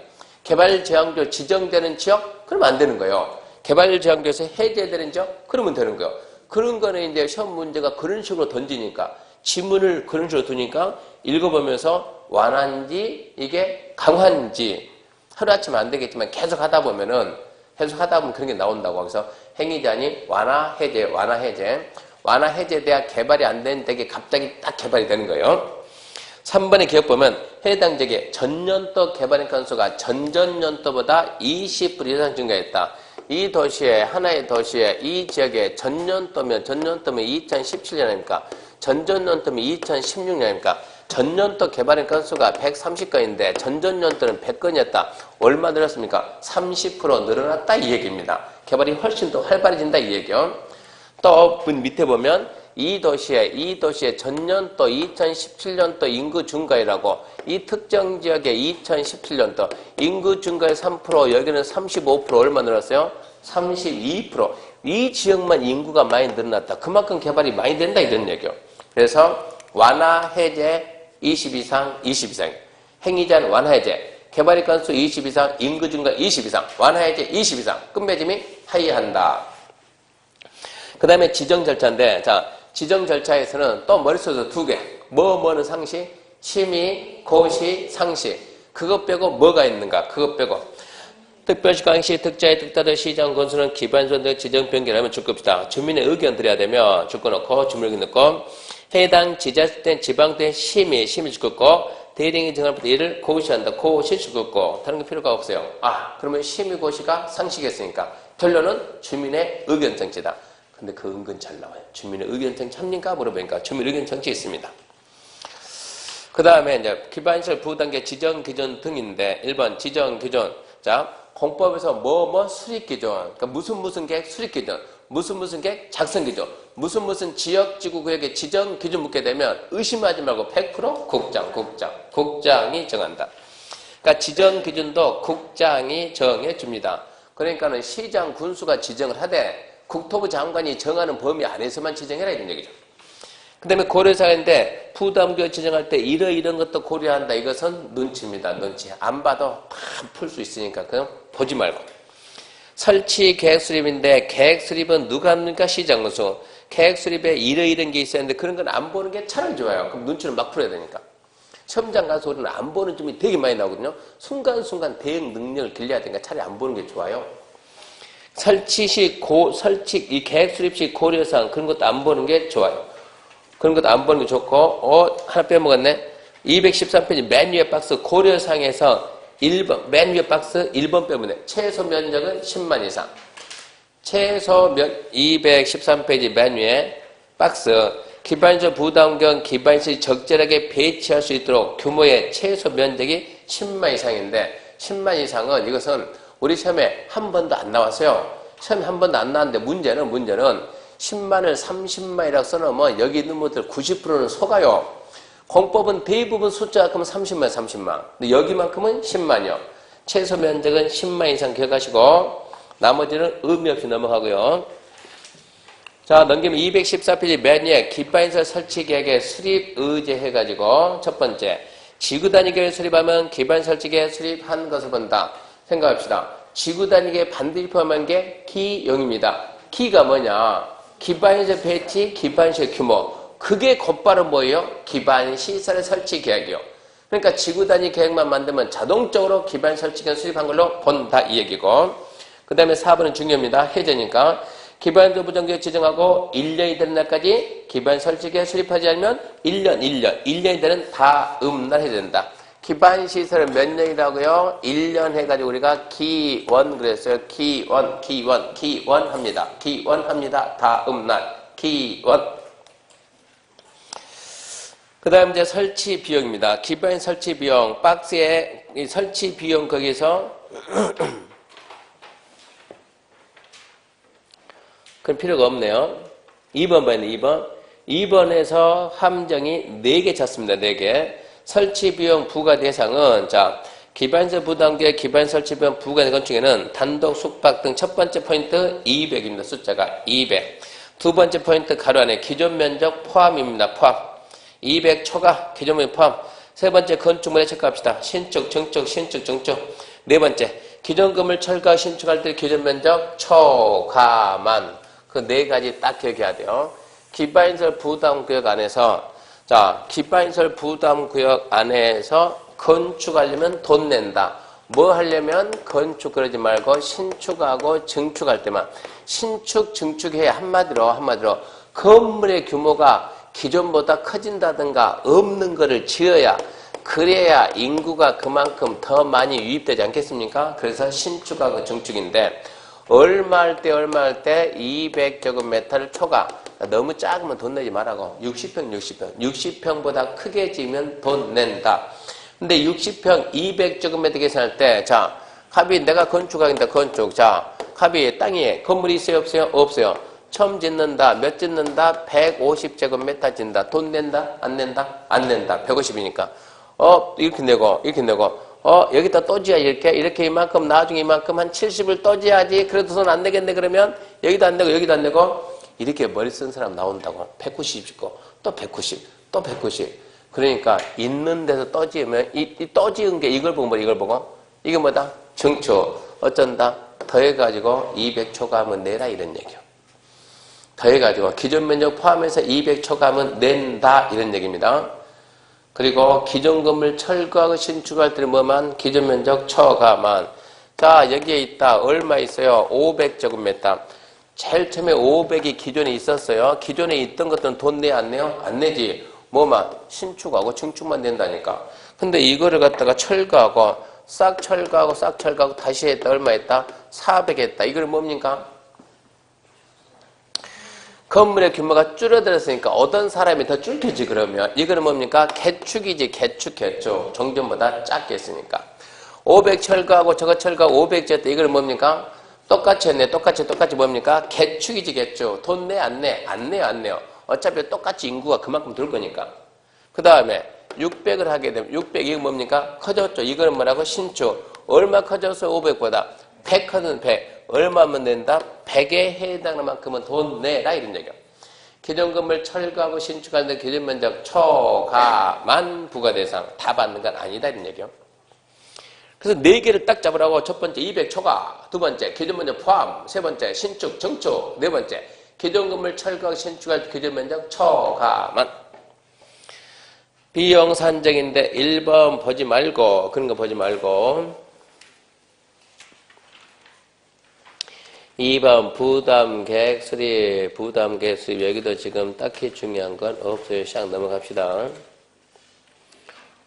개발제한구역 지정되는 지역? 그러면 안 되는 거예요. 개발제한구역에서 해제되는 지역? 그러면 되는 거예요. 그런 거는 이제 시험 문제가 그런 식으로 던지니까 지문을 그런 식으로 두니까 읽어보면서 완한지 이게 강한지 하루아침 안 되겠지만 계속 하다 보면 그런 게 나온다고. 그래서 행위자니 완화, 해제, 완화, 해제. 완화, 해제돼야 개발이 안 되는 데 갑자기 딱 개발이 되는 거예요. 3번의 기억 보면 해당 지역의 전년도 개발인 건수가 전전년도보다 20% 이상 증가했다. 이 도시에, 하나의 도시에 이 지역의 전년도면 2017년입니까? 전전년도면 2016년입니까? 전년도 개발인 건수가 130건인데 전전년도는 100건이었다. 얼마 늘었습니까? 30% 늘어났다 이 얘기입니다. 개발이 훨씬 더 활발해진다 이 얘기요. 또 밑에 보면 이 도시의 전년도 2017년도 인구 증가율하고 이 특정 지역의 2017년도 인구 증가율 3%, 여기는 35% 얼마 늘었어요? 32%. 이 지역만 인구가 많이 늘어났다. 그만큼 개발이 많이 된다 이런 얘기요. 그래서 완화, 해제 20 이상, 20 이상. 행위자는 완화, 해제. 개발의 건수 20 이상, 인구 증가 20 이상, 완화, 해제 20 이상. 끝맺음이 하이한다. 그 다음에 지정 절차인데, 자, 지정 절차에서는 또 머릿속에서 두 개. 뭐는 상시, 심의, 고시, 상시. 그것 빼고 뭐가 있는가? 그것 빼고. 특별시, 광시, 특자의 특다들 시장 건수는 기반소득 등 지정 변경하면 줄 겁니다. 주민의 의견 드려야 되면 줄 거 넣고, 주민 의견 넣고, 해당 지자체 지방된 심의 줄 거고, 대행이 정할 때 이를 고시한다. 고시 줄 거고, 다른 게 필요가 없어요. 그러면 심의 고시가 상시겠으니까. 결론은 주민의 의견 정치다. 근데 그 은근 잘 나와요. 주민의 의견 정치 합니까? 물어보니까 주민 의견 정치 있습니다. 그 다음에 이제 기반시설 부단계 지정 기준 등인데 1번 지정 기준. 자, 공법에서 수립 기준. 그러니까 무슨 계획 수립 기준. 무슨 계획 작성 기준. 무슨 지역 지구 구역의 지정 기준 묻게 되면 의심하지 말고 100% 국장이 정한다. 그러니까 지정 기준도 국장이 정해 줍니다. 그러니까는 시장 군수가 지정을 하되 국토부 장관이 정하는 범위 안에서만 지정해라 이런 얘기죠. 그 다음에 고려사항인데 부담교 지정할 때 이런 것도 고려한다. 이것은 눈치입니다. 눈치. 안 봐도 다 풀 수 있으니까 그냥 보지 말고. 설치 계획 수립인데 계획 수립은 누가 합니까? 시장 군수. 계획 수립에 이런 게 있어야 하는데 그런 건 안 보는 게 차라리 좋아요. 그럼 눈치를 막 풀어야 되니까. 시험장 가서 우리는 안 보는 점이 되게 많이 나오거든요. 순간순간 대응 능력을 길러야 되니까 차라리 안 보는 게 좋아요. 설치 시 이 계획 수립 시 고려사항 그런 것도 안 보는 게 좋아요. 그런 것도 안 보는 게 좋고, 하나 빼먹었네. 213페이지 맨 위에 박스 고려사항에서 1번, 맨 위에 박스 1번 빼면 돼. 최소 면적은 10만 이상. 213페이지 맨 위에 박스 기반시설 부담경 기반시설이 적절하게 배치할 수 있도록 규모의 최소 면적이 10만 이상인데 10만 이상은 이것은 우리 시험에 한 번도 안 나왔어요. 시험에 한 번도 안 나왔는데 문제는 10만을 30만이라고 써놓으면 여기 있는 분들 90%는 속아요. 공법은 대부분 숫자가 크면 30만. 근데 여기만큼은 10만이요. 최소 면적은 10만 이상 기억하시고 나머지는 의미 없이 넘어가고요. 자, 넘기면 214페이지 맨 위에 기반시설 설치 계획에 수립 의제해가지고 첫 번째 지구 단위계획 수립하면 기반 설치계획 수립한 것을 본다. 생각합시다. 지구 단위계획 반드시 포함한 게 기용입니다. 기가 뭐냐? 기반시설 배치, 기반시설 규모. 그게 곧바로 뭐예요? 기반시설 설치 계획이요. 그러니까 지구 단위 계획만 만들면 자동적으로 기반 설치 계획 수립한 걸로 본다 이 얘기고. 그 다음에 4번은 중요합니다. 해제니까. 기반도 부정계획 지정하고 1년이 되는 날까지 기반 설치 계획 수립하지 않으면 1년이 되는 다음 날 해야 된다. 기반시설은 몇 년이라고요? 1년 해가지고 우리가 기원 그랬어요. 기원 합니다. 다음 날. 기원. 그 다음 이제 설치 비용입니다. 기반 설치 비용. 박스에 이 설치 비용 거기서 그럼 필요가 없네요. 2번 봐야 돼, 2번. 2번에서 함정이 4개 찼습니다. 4개. 설치 비용 부과 대상은, 자, 기반시설 부담계 기반 설치 비용 부과 대상 중에는 단독 숙박 등 첫 번째 포인트 200입니다. 숫자가 200. 두 번째 포인트 가로 안에 기존 면적 포함입니다. 포함. 200 초과 기존 면적 포함. 세 번째 건축물에 체크합시다. 신축, 증축, 신축, 증축. 네 번째 기존 건물 철거 신축할 때 기존 면적 초과만. 그 4가지 딱 기억해야 돼요. 기반시설 부담구역 안에서 자, 기반시설 부담구역 안에서 건축하려면 돈 낸다. 뭐 하려면 건축 그러지 말고 신축하고 증축할 때만. 신축, 증축해 한마디로 건물의 규모가 기존보다 커진다든가 없는 거를 지어야 그래야 인구가 그만큼 더 많이 유입되지 않겠습니까? 그래서 신축하고 증축인데 얼마 할 때 200제곱미터를 초과. 너무 작으면 돈 내지 말라고. 60평보다 크게 지으면 돈 낸다. 근데 60평 200제곱미터 계산할 때, 자, 갑이 내가 건축하겠다, 건축. 자, 갑이 땅에 건물이 있어요, 없어요? 없어요. 처음 짓는다, 몇 짓는다? 150제곱미터 짓는다. 돈 낸다? 안 낸다? 안 낸다. 150이니까. 이렇게 내고, 여기다 또 지어야 이렇게 이만큼, 나중에 이만큼 한 70을 또 지어야지. 그래도 돈 안 내겠네, 그러면? 여기도 안 내고, 여기도 안 내고. 이렇게 머리 쓴 사람 나온다고. 190 짓고, 또 190, 또 190. 그러니까, 있는 데서 또 지으면, 또 지은 게 이걸 보고, 이게 뭐다? 증축. 어쩐다? 더해가지고 200초감은 내라, 이런 얘기요. 더해가지고, 기존 면적 포함해서 200초감은 낸다, 이런 얘기입니다. 그리고 기존 건물 철거하고 신축할 때는 뭐만? 기존 면적 초과만. 자, 여기에 있다. 얼마 있어요? 500제곱미터. 제일 처음에 500이 기존에 있었어요. 기존에 있던 것들은 돈 내, 안 내요? 안 내지. 뭐만? 신축하고 증축만 낸다니까. 근데 이거를 갖다가 철거하고, 싹 철거하고 다시 했다. 얼마 했다? 400 했다. 이걸 뭡니까? 건물의 규모가 줄어들었으니까 어떤 사람이 더 줄겠지, 그러면. 이거는 뭡니까? 개축이지, 개축. 정전보다 작게 했으니까. 500 철거하고 저거 철거하고 500 졌다. 이거는 뭡니까? 똑같이 했네. 똑같이 뭡니까? 개축이지, 개축. 돈 내, 안 내? 안 내요. 어차피 똑같이 인구가 그만큼 들 거니까. 그 다음에 600을 하게 되면 600, 이거 뭡니까? 커졌죠. 이거는 뭐라고? 신축. 얼마 커져서 500보다? 100 커는 100. 얼마면 낸다? 100에 해당하는 만큼은 돈 내라, 이런 얘기야. 기존 건물 철거하고 신축하는데 기존 면적 초과만 부과대상. 다 받는 건 아니다, 이런 얘기야. 그래서 4개를 딱 잡으라고. 첫 번째 200 초과, 두 번째 기존 면적 포함, 세 번째 신축, 증축, 네 번째 기존 건물 철거하고 신축할 때 기존 면적 초과만. 비용 산정인데 1번 보지 말고, 그런 거 보지 말고. 2번 부담계획 수립, 부담계획 수립. 여기도 지금 딱히 중요한 건 없어요. 시작 넘어갑시다.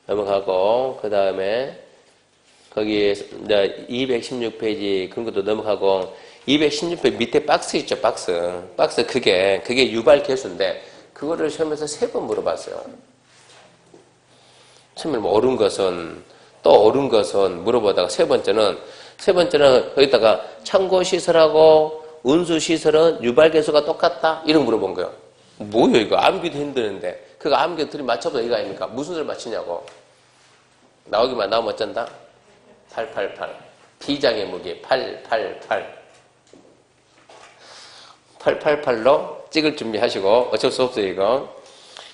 넘어가고, 그 다음에 거기에 216페이지 그런 것도 넘어가고, 216페이지 밑에 박스 있죠, 박스. 박스 그게 유발 개수인데 그거를 시험에서 3번 물어봤어요. 처음에 뭐 옳은 것은, 또 옳은 것은 물어보다가 세 번째는 거기다가 참고시설하고 운수시설은 유발개수가 똑같다? 이런 거 물어본 거예요. 뭐예요 이거? 암기도 힘드는데. 그거 암기 둘이 맞춰보자 이거 아닙니까? 무슨 소리 맞추냐고. 나오기만 나오면 어쩐다? 888. 비장의 무기 888. 888로 찍을 준비하시고 어쩔 수 없어요 이거.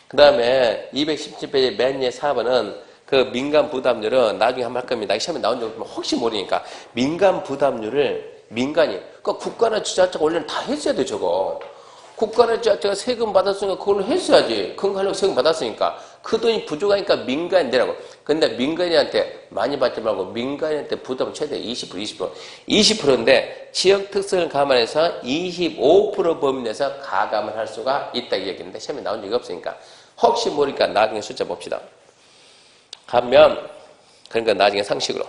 그 다음에 217페이지 맨 위에 4번은 그 민간 부담률은 나중에 한번 할 겁니다. 시험에 나온 적 없으면 혹시 모르니까. 민간 부담률을 민간이, 그러니까 국가나 지자체가 원래는 다 했어야 돼, 저거. 국가나 지자체가 세금 받았으니까 그걸로 했어야지. 그런 거 하려고 세금 받았으니까. 그 돈이 부족하니까 민간이 내라고. 근데 민간인한테 많이 받지 말고 민간인한테 부담 최대 20%. 20%인데 지역 특성을 감안해서 25% 범위 내에서 가감을 할 수가 있다, 이 얘기인데 시험에 나온 적이 없으니까. 혹시 모르니까 나중에 숫자 봅시다. 가면, 그러니까 나중에 상식으로.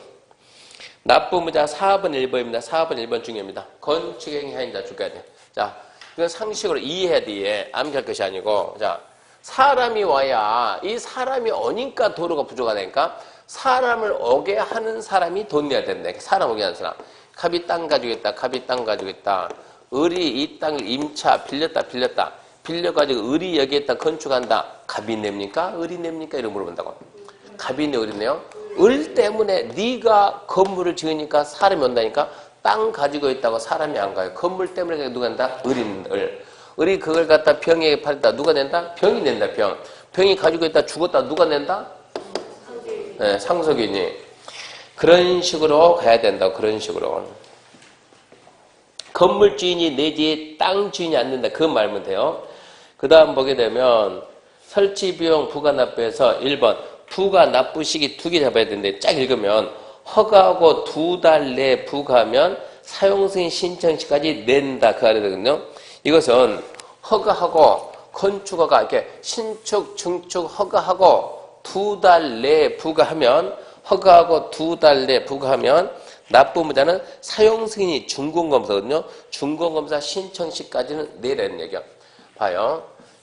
납부무자 4번 1번입니다. 4번 1번 중요합니다. 건축행위하인자 죽여야 돼. 자, 이건 상식으로 이해해야 돼. 암기할 것이 아니고. 자, 사람이 와야, 이 사람이 오니까 도로가 부족하다니까. 사람을 오게 하는 사람이 돈 내야 된다. 사람 오게 하는 사람. 갑이 땅 가지고 있다. 갑이 땅 가지고 있다. 을이 이 땅을 임차 빌렸다. 빌려가지고 을이 여기에다 건축한다. 갑이 냅니까? 을이 냅니까? 이런 거 물어본다고. 갑이 내, 을이 내요? 을 때문에 네가 건물을 지으니까 사람이 온다니까. 땅 가지고 있다고 사람이 안 가요. 건물 때문에 누가 낸다? 을. 을이 그걸 갖다 병에게 팔다. 누가 낸다? 병이 낸다. 병이 가지고 있다 죽었다. 누가 낸다? 네, 상속인이. 그런 식으로 가야 된다. 그런 식으로. 건물 주인이 내지 땅 주인이 안 된다. 그건 말면 돼요. 그 다음 보게 되면 설치 비용 부가 납부에서 1번 부가 납부 시기 2개 잡아야 되는데 쫙 읽으면 허가하고 2달 내에 부가하면 사용 승인 신청 시까지 낸다 그 아래 되거든요. 이것은 허가하고 건축허가 이렇게 신축, 증축 허가하고 2달 내에 부가하면 허가하고 2달 내에 부가하면 납부무자는 사용 승인이 준공검사거든요. 준공검사 신청 시까지는 내라는 얘기야. 봐요.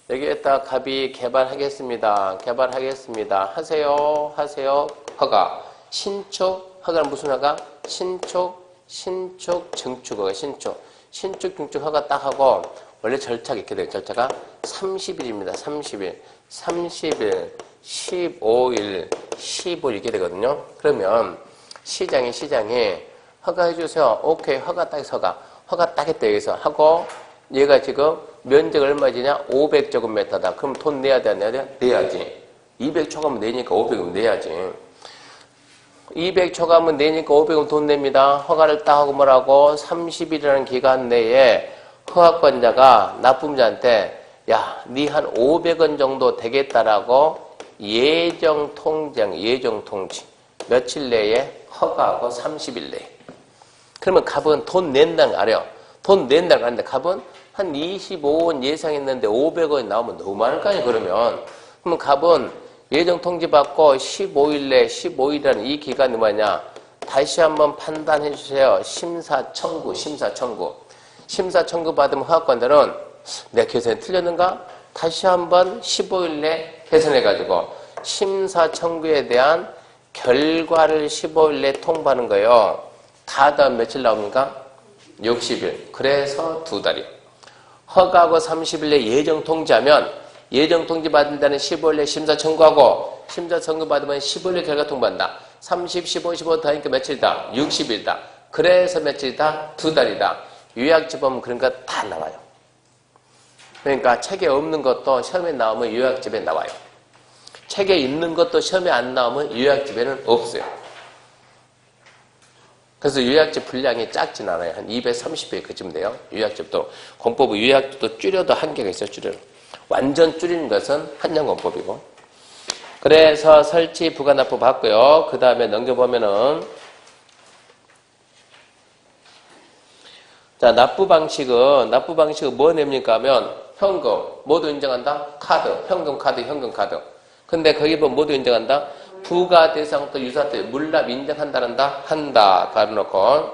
여기에다 갑이 개발하겠습니다. 개발하겠습니다. 하세요. 허가. 신축, 허가는 무슨 허가? 신축, 증축 허가, 신축, 증축 허가 딱 하고, 원래 절차가 이렇게 돼요. 절차가 30일입니다. 30일, 15일, 15일 이렇게 되거든요. 그러면 시장이 허가해주세요. 오케이, 허가 딱 해서 허가 딱 했다 여기서 하고, 얘가 지금 면적 얼마지냐? 500제곱미터다. 그럼 돈 내야 돼, 안 내야 돼? 내야지. 200초가면 내니까 500은 내야지. 200초가면 내니까 500은 돈 냅니다. 허가를 딱 하고 뭐라고? 30일이라는 기간 내에 허가권자가 납품자한테 야, 니 한 500원 정도 되겠다라고 예정 통지. 며칠 내에 허가하고 30일 내에. 그러면 갑은 돈 낸다는 거 알아요. 돈 낸다는 거 아는데 갑은 한 25원 예상했는데 500원이 나오면 너무 많을 거 아니에요, 그러면. 그러면 갑은 예정 통지 받고 15일 내 15일이라는 이 기간이 뭐냐? 다시 한번 판단해 주세요. 심사 청구. 심사 청구 받으면 허가권자는 내 계산이 틀렸는가? 다시 한번 15일 내 계산해가지고 심사 청구에 대한 결과를 15일 내 통보하는 거예요. 다 다음 며칠 나옵니까? 60일. 그래서 2달이요. 허가하고 30일 내 예정 통지하면 예정 통지 받은 데는 15일 내 심사 청구하고 심사 청구 받으면 15일 내 결과 통보한다. 30, 15, 15 더하니까 며칠이다? 60일이다. 그래서 며칠이다? 2달이다. 요약집은 그런 거 다 나와요. 그러니까 책에 없는 것도 시험에 나오면 요약집에 나와요. 책에 있는 것도 시험에 안 나오면 요약집에는 없어요. 그래서 요약집 분량이 작진 않아요. 한 230회 그쯤 돼요. 요약집도. 공법은 요약집도 줄여도 한계가 있어요. 줄여도. 완전 줄이는 것은 한정공법이고. 그래서 설치 부가납부 받고요. 그 다음에 넘겨보면은 자, 납부 방식은 뭐 냅니까 하면 현금, 모두 인정한다? 카드, 현금 카드. 근데 거기 보면 모두 인정한다? 부가 대상부터 유사태, 물납 인정한다란다? 한다. 가로놓고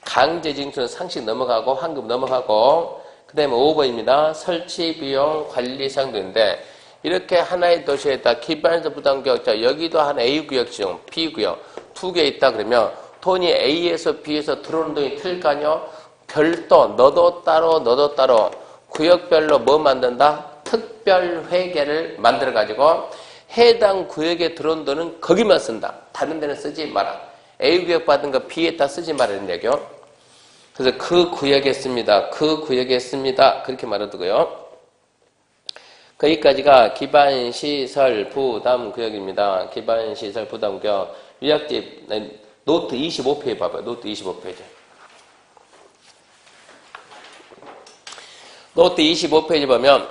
강제 징수는 상식 넘어가고 환급 넘어가고 그 다음에 5번입니다. 설치 비용 관리 사항도인데 이렇게 하나의 도시에다 기반에서 부담구역, 자 여기도 한 A구역 지정, B구역 2개 있다 그러면 돈이 A에서 B에서 들어오는 돈이 틀 거 아니요? 별도 너도 따로 구역별로 뭐 만든다? 특별 회계를 만들어 가지고 해당 구역에 들어온 돈은 거기만 쓴다. 다른 데는 쓰지 마라. A구역 받은 거 B에다 쓰지 말라는 얘기요. 그래서 그 구역에 씁니다. 그렇게 말해두고요. 거기까지가 기반시설 부담구역입니다. 기반시설 부담구역. 요약집 노트 25페이지 봐봐요. 노트 25페이지. 노트 25페이지 보면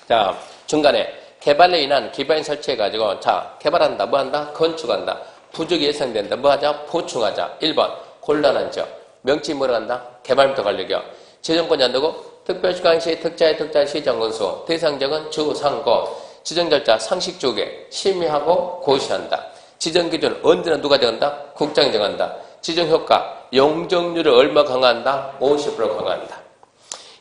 자 중간에 개발로 인한 기반 설치해가지고 자 개발한다. 뭐한다? 건축한다. 부족이 예상된다. 뭐하자? 보충하자. 1번 곤란한 지역. 명칭이 뭐라 한다? 개발부터 관리격. 지정권이 안 되고 특별시광시 특자의 특자 시정건수. 대상적은 주상고. 지정절차 상식조개. 심의하고 고시한다. 지정기준 언제나 누가 정한다? 국장이 정한다. 지정효과. 용적률을 얼마 강화한다? 50% 강화한다.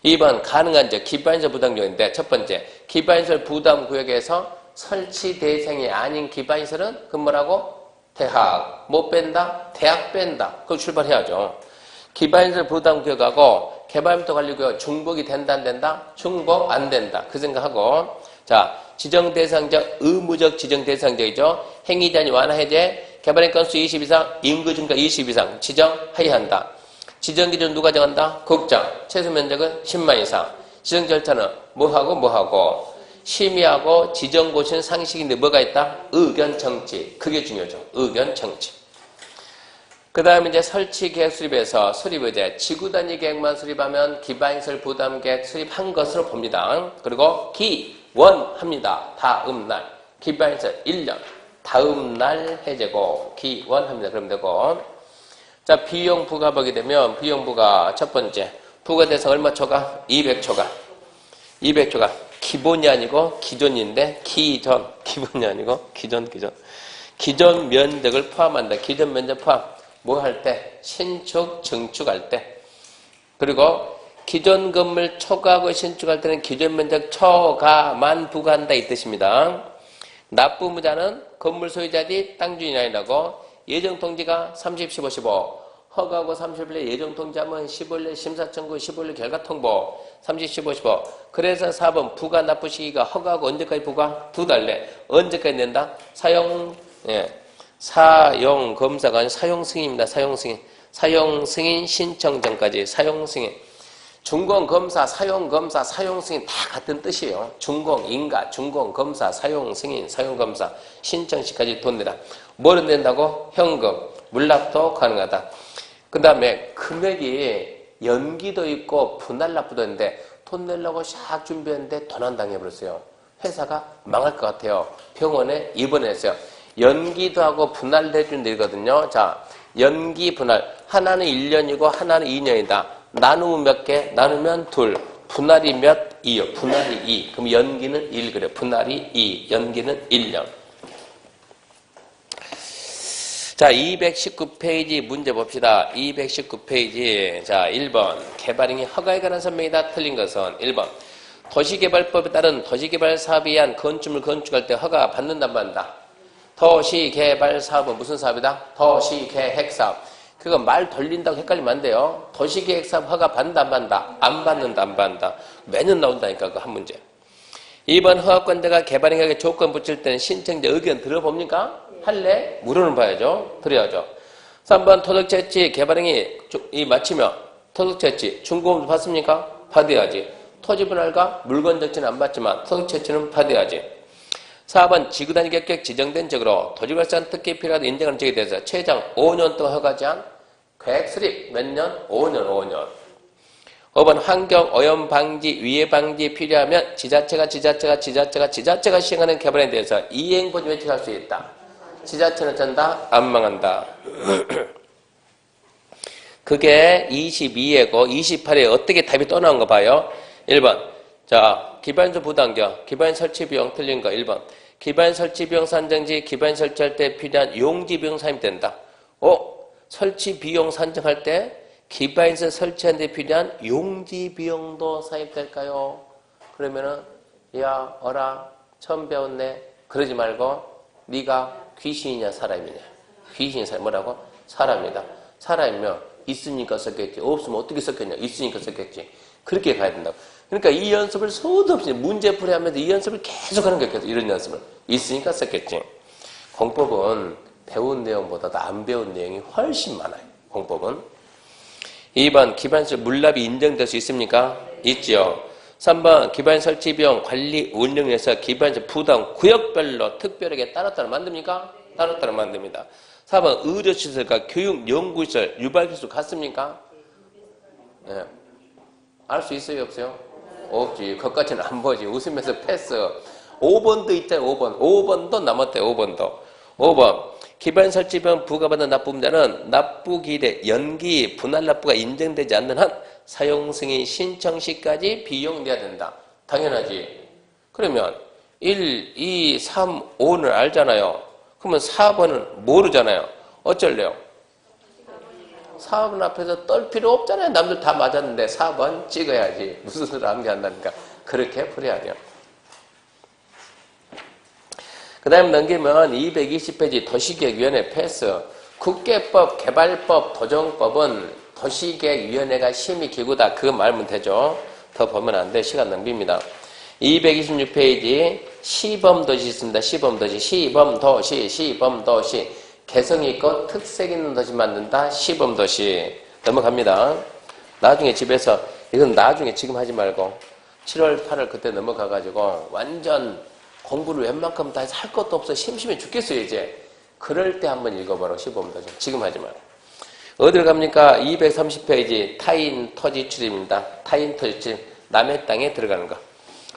2번 가능한 지역 기반시설 부담구역인데 첫 번째 기반시설 부담구역에서 설치 대상이 아닌 기반시설은 그 뭐라고? 대학. 못 뺀다? 대학 뺀다. 그걸 출발해야죠. 기반시설 부담구역하고 개발부터 관리구역 중복이 된다 안 된다? 중복 안 된다. 그 생각하고 자 지정대상적 의무적 지정대상적이죠. 행위자니 완화 해제 개발의 건수 20 이상 인구 증가 20 이상 지정하여야 한다. 지정기준 누가 정한다? 국장. 최소 면적은 10만 이상. 지정 절차는 뭐하고 심의하고 지정고시는 상식인데 뭐가 있다? 의견 청취. 그게 중요하죠. 의견 청취. 그 다음에 이제 설치 계획 수립에서 수립 의제, 지구 단위 계획만 수립하면 기반시설 부담 계획 수립한 것으로 봅니다. 그리고 기원합니다. 다음 날. 기반시설 1년. 다음 날 해제고, 기원합니다. 그러면 되고. 자, 비용 부가 보게 되면, 비용 부가 첫 번째. 부가 대상 얼마 초과? 200초가. 200초가. 기본이 아니고 기존인데, 기본이 아니고 기존. 기존 면적을 포함한다. 기존 면적 포함. 뭐 할 때? 신축, 증축할 때. 그리고 기존 건물 초과하고 신축할 때는 기존 면적 초과만 부과한다 이 뜻입니다. 납부무자는 건물 소유자들이 땅 주인이 아니라고 예정통지가 30, 15, 15 허가하고 30일에 예정통지하면 15일에 심사청구, 15일 결과통보 30, 15, 15 그래서 4번 부가 납부 시기가 허가하고 언제까지 부과? 2달 내. 언제까지 낸다? 사용 검사가 아니라 사용 승인입니다. 사용 승인. 사용 승인 신청 전까지 사용 승인. 준공 검사, 사용 검사, 사용 승인 다 같은 뜻이에요. 준공 인가, 준공 검사, 사용 승인, 사용 검사, 신청 시까지 돈 내라. 뭐를 낸다고? 현금, 물납도 가능하다. 그 다음에 금액이 연기도 있고 분할 납부도 있는데 돈 내려고 샥 준비했는데 도난 당해버렸어요. 회사가 망할 것 같아요. 병원에 입원했어요. 연기도 하고 분할도 해준 데거든요. 자, 연기 분할. 하나는 1년이고 하나는 2년이다. 나누면 몇 개? 나누면 둘. 분할이 몇? 2요. 분할이 2. 그럼 연기는 1 그래요. 분할이 2. 연기는 1년. 자, 219페이지 문제 봅시다. 219페이지. 자, 1번. 개발행위 허가에 관한 설명이다. 틀린 것은 1번. 도시개발법에 따른 도시개발 사업에 의한 건축물 건축할 때 허가 받는다, 안 받는다? 도시개발 사업은 무슨 사업이다? 도시계획사업. 그거 말 돌린다고 헷갈리면 안 돼요. 도시계획사업 허가 받는다, 안 받는다? 안 받는다, 안 받는다. 매년 나온다니까, 그 한 문제. 2번 허가권자가 개발행위에 조건 붙일 때는 신청자 의견 들어봅니까? 할래? 물어는 봐야죠. 들어야죠. 3번 토득채취 개발행위 마치며 토득채취 중고금도 받습니까? 받아야지. 토지분할과 물건 적치는 안 받지만 토득채취는 받아야지. 4번 지구단위 결격 지정된 적으로 토지발산 특기 필요하다 인정하는 적에 대해서 최장 5년 동안 허가하지 않은 계획 수립 몇 년? 5년. 5번 환경 오염 방지 위해 방지 필요하면 지자체가 시행하는 개발에 대해서 이행보지 외측할 수 있다. 지자체는 전다 안 망한다. 그게 22회고 28회에 어떻게 답이 또 나온 거 봐요. 1번 자 기반서 부담경 기반 설치 비용 틀린 거 1번 기반 설치 비용 산정지 기반 설치할 때 필요한 용지 비용 사입된다. 설치 비용 산정할 때 기반에서 설치하는 데 필요한 용지 비용도 사입될까요? 그러면은 야 어라 처음 배웠네 그러지 말고 네가 귀신이냐 사람이냐 귀신이 사람 뭐라고? 사람이다. 사람이면 있으니까 썼겠지 없으면 어떻게 썼겠냐 있으니까 썼겠지 그렇게 가야 된다고. 그러니까 이 연습을 소도 없이 문제풀이 하면서 이 연습을 계속 하는 거겠죠. 이런 연습을 있으니까 썼겠지. 공법은 배운 내용보다도 안 배운 내용이 훨씬 많아요. 공법은 2번 기반설 물납이 인정될 수 있습니까? 있죠. 3번 기반 설치 비용 관리 운영에서 기반설 부담 구역별로 특별하게 따로따로 만듭니까? 따로따로 만듭니다. 4번 의료시설과 교육 연구시설 유발기술 같습니까? 예. 알 수 있어요 없어요? 없지. 그것까지는 안 보지. 웃으면서 패스. 5번도 있잖아요. 5번도 남았대요. 5번 기반 설치 비용 부과받은 납부자는 납부기일에 연기 분할 납부가 인정되지 않는 한 사용 승인 신청 시까지 비용 내야 된다. 당연하지. 그러면 1, 2, 3, 5는 알잖아요. 그러면 4번은 모르잖아요. 어쩔래요? 4번 앞에서 떨 필요 없잖아요. 남들 다 맞았는데 4번 찍어야지. 무슨 소리를 하는 게 한다니까. 그렇게 풀어야 돼요. 그 다음에 넘기면 220페이지 도시계획위원회 패스. 국계법, 개발법, 도정법은 도시계획위원회가 심의기구다. 그거 말면 되죠. 더 보면 안 돼. 시간 낭비입니다. 226페이지 시범도시 있습니다. 시범도시. 개성이 있고 특색 있는 도시 만든다. 시범도시. 넘어갑니다. 나중에 집에서 이건 나중에 지금 하지 말고 7월 8월 그때 넘어가가지고 완전 공부를 웬만큼 다 해서 할 것도 없어 심심해 죽겠어요 이제. 그럴 때 한번 읽어보라고 시범도시. 지금 하지 말고. 어디를 갑니까? 230페이지 타인 토지 출입입니다. 타인 토지 출입. 남의 땅에 들어가는 거.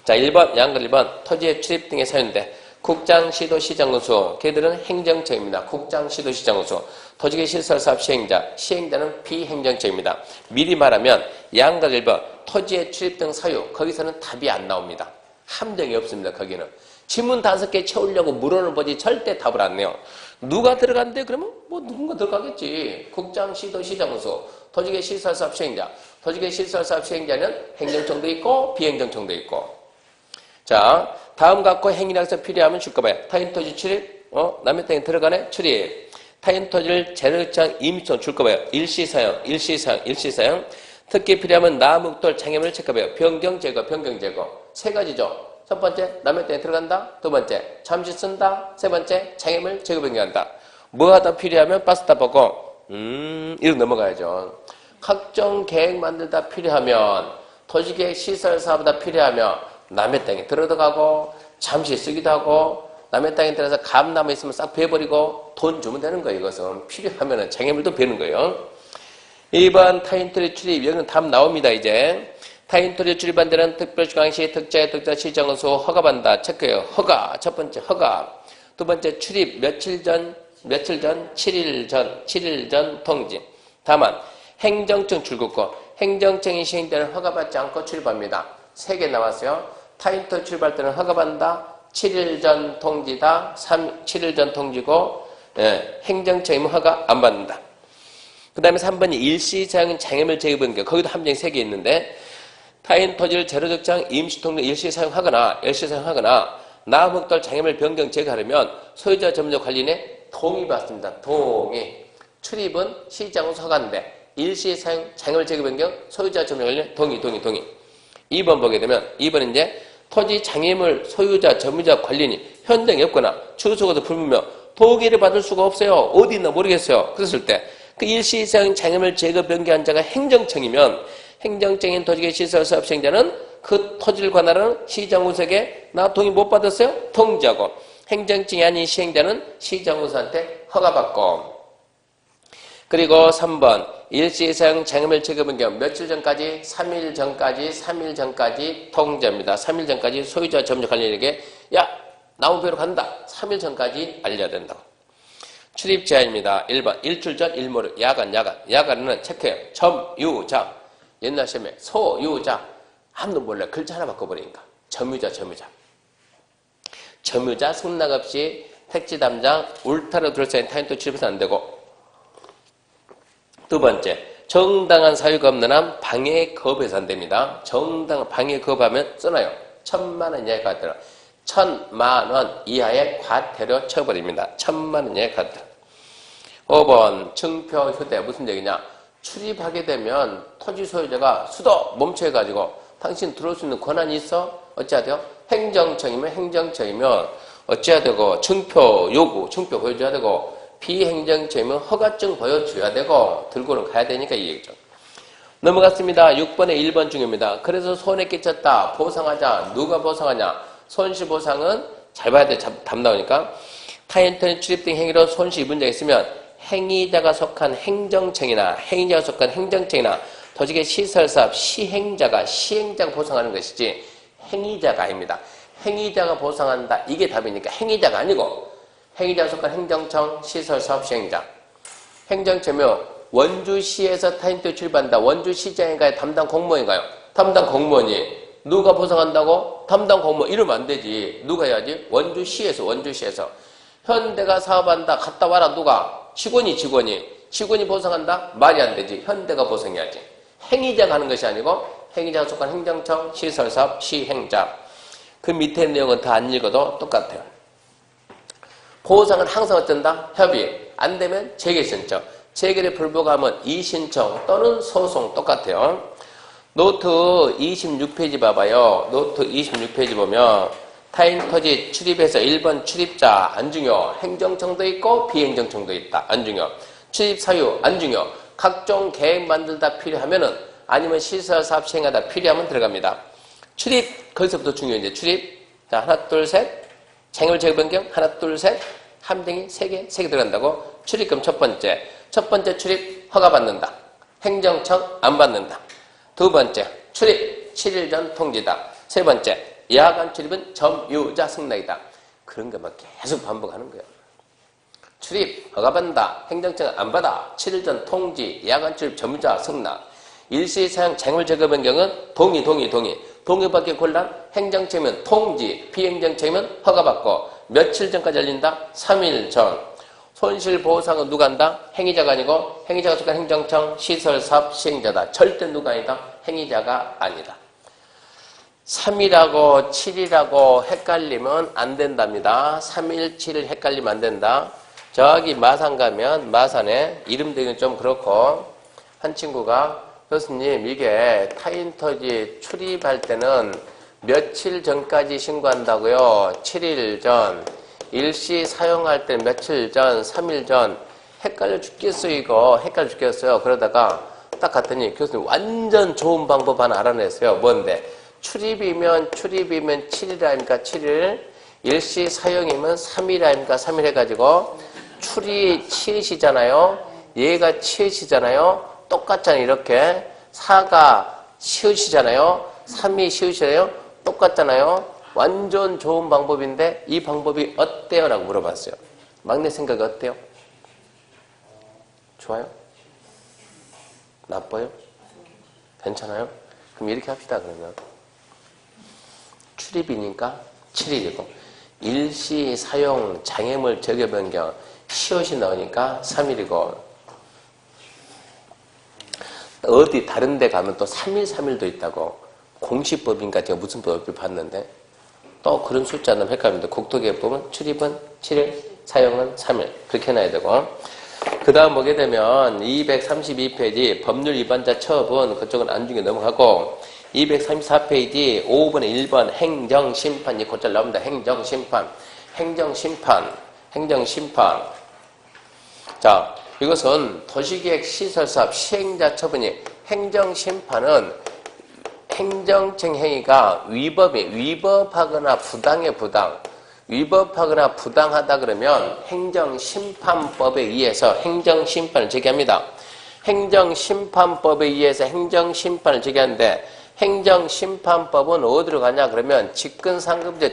자, 1번, 양글 1번. 토지의 출입 등의 사유인데, 국장, 시도, 시장군수. 걔들은 행정처입니다. 국장, 시도, 시장군수. 토지계 시설 사업 시행자. 시행자는 비행정처입니다. 미리 말하면, 양글 1번. 토지의 출입 등 사유. 거기서는 답이 안 나옵니다. 함정이 없습니다. 거기는. 지문 5개 채우려고 물어는 보지 절대 답을 안 내요. 누가 들어간대? 그러면 뭐 누군가 들어가겠지. 국장, 시도, 시장군수. 토지계 시설 사업 시행자. 토지계 시설 사업 시행자는 행정청도 있고 비행정청도 있고. 자, 다음 갖고 행위락서 필요하면 줄 거봐요. 타인 토지 출입, 남의 땅에 들어가네? 출입. 타인 토지를 재력장 임시손 줄 거봐요. 일시사용. 특히 필요하면 나묵돌 장애물을 체크해봐요. 변경 제거, 변경 제거. 세 가지죠. 첫 번째, 남의 땅에 들어간다. 두 번째, 잠시 쓴다. 세 번째, 장애물 제거 변경한다. 뭐 하다 필요하면 박스다 보고, 이렇게 넘어가야죠. 각종 계획 만들다 필요하면, 토지계획 시설 사업다 필요하면, 남의 땅에 들어가고, 잠시 쓰기도 하고, 남의 땅에 들어가서 감나무 있으면 싹 베어버리고, 돈 주면 되는 거예요. 이것은. 필요하면 장애물도 베는 거예요. 2번 타인 토지 출입. 여기는 답 나옵니다, 이제. 타인 토지 출입한 데는 특별주관시 특자의 특자 시정원수 허가받는다. 체크해요. 허가. 첫 번째 허가. 두 번째 출입. 며칠 전, 7일 전 통지. 다만 행정청 출국고 행정청이 시행되는 허가받지 않고 출입합니다. 3개 나왔어요. 타인 토지 출입할 때는 허가받는다. 7일 전 통지다. 7일 전 통지고 행정청이면 허가 안 받는다. 그 다음에 3번이 일시사용 장애물 제거 변경. 거기도 함정이 3개 있는데 타인 토지를 재료적장 임시통로 일시사용하거나 나무목돌 장애물 변경 제거하려면 소유자 점유자 관리인의 동의 받습니다. 동의. 출입은 시장으로서 허가인데 일시사용 장애물 제거 변경 소유자 점유자 관리인 동의. 2번 보게 되면 2번은 이제 토지 장애물 소유자 점유자 관리인이 현장에 없거나 주소가 불분명 동의를 받을 수가 없어요. 어디 있나 모르겠어요. 그랬을 때 그 일시사용 장애물 제거 변경한 자가 행정청이면 행정적인 토지계 시설 사업 시행자는 그 토지를 관할하는 시장군수에게 나 동의 못 받았어요? 통지하고 행정청이 아닌 시행자는 시장군수한테 허가받고 그리고 3번 일시사용 장애물 제거 변경 며칠 전까지 3일 전까지 통지합니다. 3일 전까지 소유자 점유자 관리인에게 야 나무 베러 간다. 3일 전까지 알려야 된다고. 출입 제한입니다. 1번 일출 전 일모레 야간은 체크해요. 점유자 옛날 시험에 소유자 아무도 몰라 글자 하나 바꿔버리니까 점유자 승낙 없이 택지 담장 울타리로 둘러싸인 타인 토지 출입해서 안 되고 두 번째 정당한 사유가 없는 한 방해 거부해서 안 됩니다. 정당한 방해 거부하면 써놔요. 1,000만 원 이하의 과태료 1,000만 원 이하의 과태료 쳐버립니다. 1,000만 원 이하의 과태료. 5번 증표 휴대 무슨 얘기냐 출입하게 되면 토지 소유자가 수도 멈춰가지고 당신 들어올 수 있는 권한이 있어? 어찌해야 돼요? 행정청이면 어찌해야 되고 증표 요구, 증표 보여줘야 되고 비행정청이면 허가증 보여줘야 되고 들고는 가야 되니까 이 얘기죠. 넘어갔습니다. 6번에 1번 중요합니다. 그래서 손해 끼쳤다. 보상하자. 누가 보상하냐? 손실보상은 잘 봐야 돼. 답 나오니까. 타인 토지 출입 등 행위로 손실 입은 자가 있으면 행위자가 속한 행정청이나 토지계 시설사업 시행자가 보상하는 것이지 행위자가 아닙니다. 행위자가 보상한다. 이게 답이니까 행위자가 아니고 행위자가 속한 행정청 시설사업 시행자. 행정청이며 원주시에서 타인 토지 출입한다. 원주시장인가요? 담당 공무원인가요? 담당 공무원이 누가 보상한다고? 담당 공무원 이러면 안 되지. 누가 해야지? 원주시에서 현대가 사업한다. 갔다 와라. 누가? 직원이 보상한다? 말이 안 되지. 현대가 보상해야지. 행위자가 하는 것이 아니고 행위자가 속한 행정청 시설사업 시행자. 그 밑에 내용은 다 안 읽어도 똑같아요. 보상은 항상 어쩐다? 협의. 안 되면 재개 신청. 재개를 불복하면 이신청 또는 소송 똑같아요. 노트 26페이지 봐봐요. 노트 26페이지 보면 타인 토지 출입해서 1번 출입자 안 중요. 행정청도 있고 비행정청도 있다. 안 중요. 출입 사유 안 중요. 각종 계획 만들다 필요하면은 아니면 시설 사업 시행하다 필요하면 들어갑니다. 출입 거기서부터 중요해요. 출입 자 하나 둘 셋 장애물 제거 변경 하나 둘 셋 함정이 3개 들어간다고. 출입금 첫 번째 출입 허가받는다. 행정청 안 받는다. 두 번째, 출입 7일 전 통지다. 세 번째, 야간 출입은 점유자 승낙이다. 그런 것만 계속 반복하는 거예요. 출입 허가받는다. 행정청 안 받아. 7일 전 통지, 야간 출입 점유자 승낙. 일시 사용 쟁물 제거 변경은 동의. 동의받기 곤란. 행정청이면 통지, 비행정청이면 허가받고 며칠 전까지 열린다? 3일 전. 손실보상은 누가 한다? 행위자가 아니고 행위자가 속한 행정청, 시설사업, 시행자다. 절대 누가 아니다? 행위자가 아니다. 3일하고 7일하고 헷갈리면 안 된답니다. 3일, 7일 헷갈리면 안 된다. 저기 마산 가면 마산에 이름 되기는 좀 그렇고 한 친구가 교수님 이게 타인터지 출입할 때는 며칠 전까지 신고한다고요. 7일 전. 일시 사용할 때 며칠 전, 3일 전. 헷갈려 죽겠어요 이거. 헷갈려 죽겠어요. 그러다가 딱 갔더니 교수님 완전 좋은 방법 하나 알아냈어요. 뭔데? 출입이면 7일 아닙니까? 7일. 일시 사용이면 3일 아닙니까? 3일 해가지고 출이 치읓이잖아요. 얘가 치읓이잖아요. 똑같잖아요. 이렇게 4가 시읒이잖아요. 3이 시읒이잖아요. 똑같잖아요. 완전 좋은 방법인데 이 방법이 어때요? 라고 물어봤어요. 막내 생각이 어때요? 좋아요? 나빠요? 괜찮아요? 그럼 이렇게 합시다. 그러면 출입이니까 7일이고 일시 사용 장애물 제거 변경 시옷이 나오니까 3일이고 어디 다른 데 가면 또 3일도 있다고. 공시법인가 제가 무슨 법을 봤는데 또 그런 숫자는 헷갈리는데 국토개혁법은 출입은 7일, 사용은 3일 그렇게 해놔야 되고 그 다음 보게 되면 232페이지 법률 위반자 처분 그쪽은 안중에 넘어가고 234페이지 5번에 1번 행정심판 이 곧잘 나옵니다. 행정심판. 자, 이것은 도시계획 시설사업 시행자 처분이 행정심판은 행정청 행위가 위법하거나 위법하거나 부당하다 그러면 행정심판법에 의해서 행정심판을 제기합니다. 행정심판법에 의해서 행정심판을 제기하는데 행정심판법은 어디로 가냐 그러면 직근상급이죠.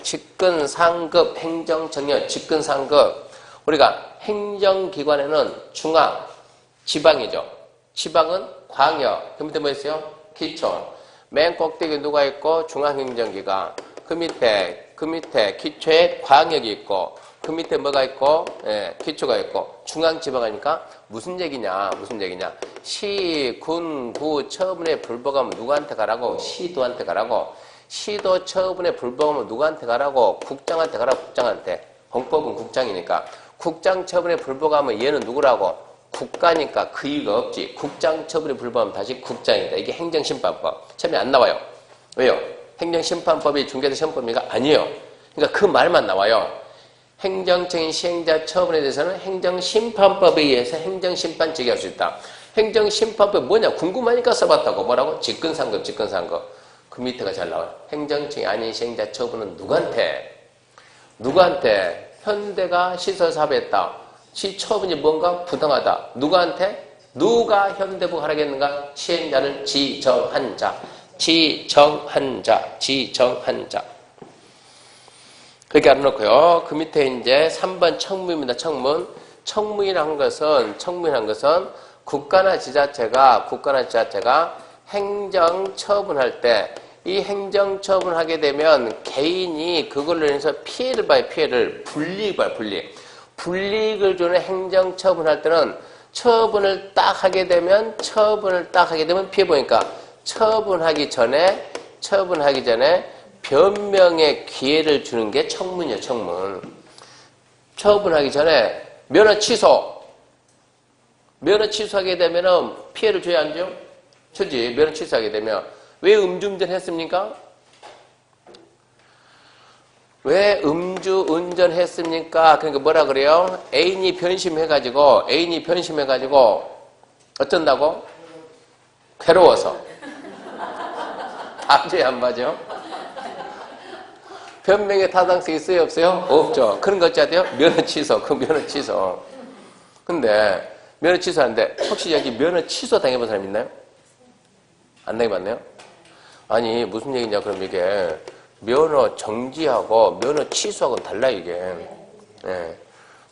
직근상급 행정청이요. 직근상급. 우리가 행정기관에는 중앙, 지방이죠. 지방은 광역. 그 밑에 뭐 있어요? 기초. 맨 꼭대기 누가 있고 중앙행정기관. 그 밑에 기초에 광역이 있고 그 밑에 뭐가 있고 기초가 있고 중앙지방하니까 무슨 얘기냐. 시, 군, 구 처분에 불복하면 누구한테 가라고? 시도한테 가라고. 시도 처분에 불복하면 누구한테 가라고? 국장한테 가라고. 국장한테. 헌법은 국장이니까. 국장 처분에 불복하면 얘는 누구라고? 국가니까 그 이유가 없지. 국장 처분에 불복하면 다시 국장이다. 이게 행정심판법. 처음에 안 나와요. 왜요? 행정심판법이 중개사 시험법이가 아니에요. 그러니까 그 말만 나와요. 행정청인 시행자 처분에 대해서는 행정심판법에 의해서 행정심판 제기할 수 있다. 행정심판법이 뭐냐? 궁금하니까 써봤다고. 뭐라고? 직근상급. 그 밑에가 잘 나와요. 행정청이 아닌 시행자 처분은 누구한테? 현대가 시설사업에 했다. 시 처분이 뭔가 부당하다. 누구한테? 누가 현대부가 하라겠는가? 시행자를 지정한 자. 그렇게 알아놓고요. 그 밑에 이제 3번 청무입니다. 청무인한 것은 국가나 지자체가 행정처분할 때 이 행정처분하게 되면 개인이 그걸로 인해서 피해를 봐요. 불이익을 봐요. 불이익을 주는 행정처분할 때는 처분을 딱 하게 되면 피해 보니까 처분하기 전에 변명의 기회를 주는 게 청문이에요. 처분하기 전에 면허 취소하게 되면은 피해를 줘야 안 줘? 주지. 면허 취소하게 되면 왜 음주운전 했습니까? 그러니까 뭐라 그래요? 애인이 변심해가지고 어쩐다고? 괴로워서. 맞아요, 안 맞아요? 변명의 타당성이 있어요, 없어요? 없죠. 그런 거 어찌해야 돼요? 면허 취소. 근데 면허 취소하는데 혹시 여기 면허 취소 당해본 사람 있나요? 안 당해봤나요? 아니 무슨 얘기냐 그럼 이게 면허 정지하고 면허 취소하고는 달라 이게. 예.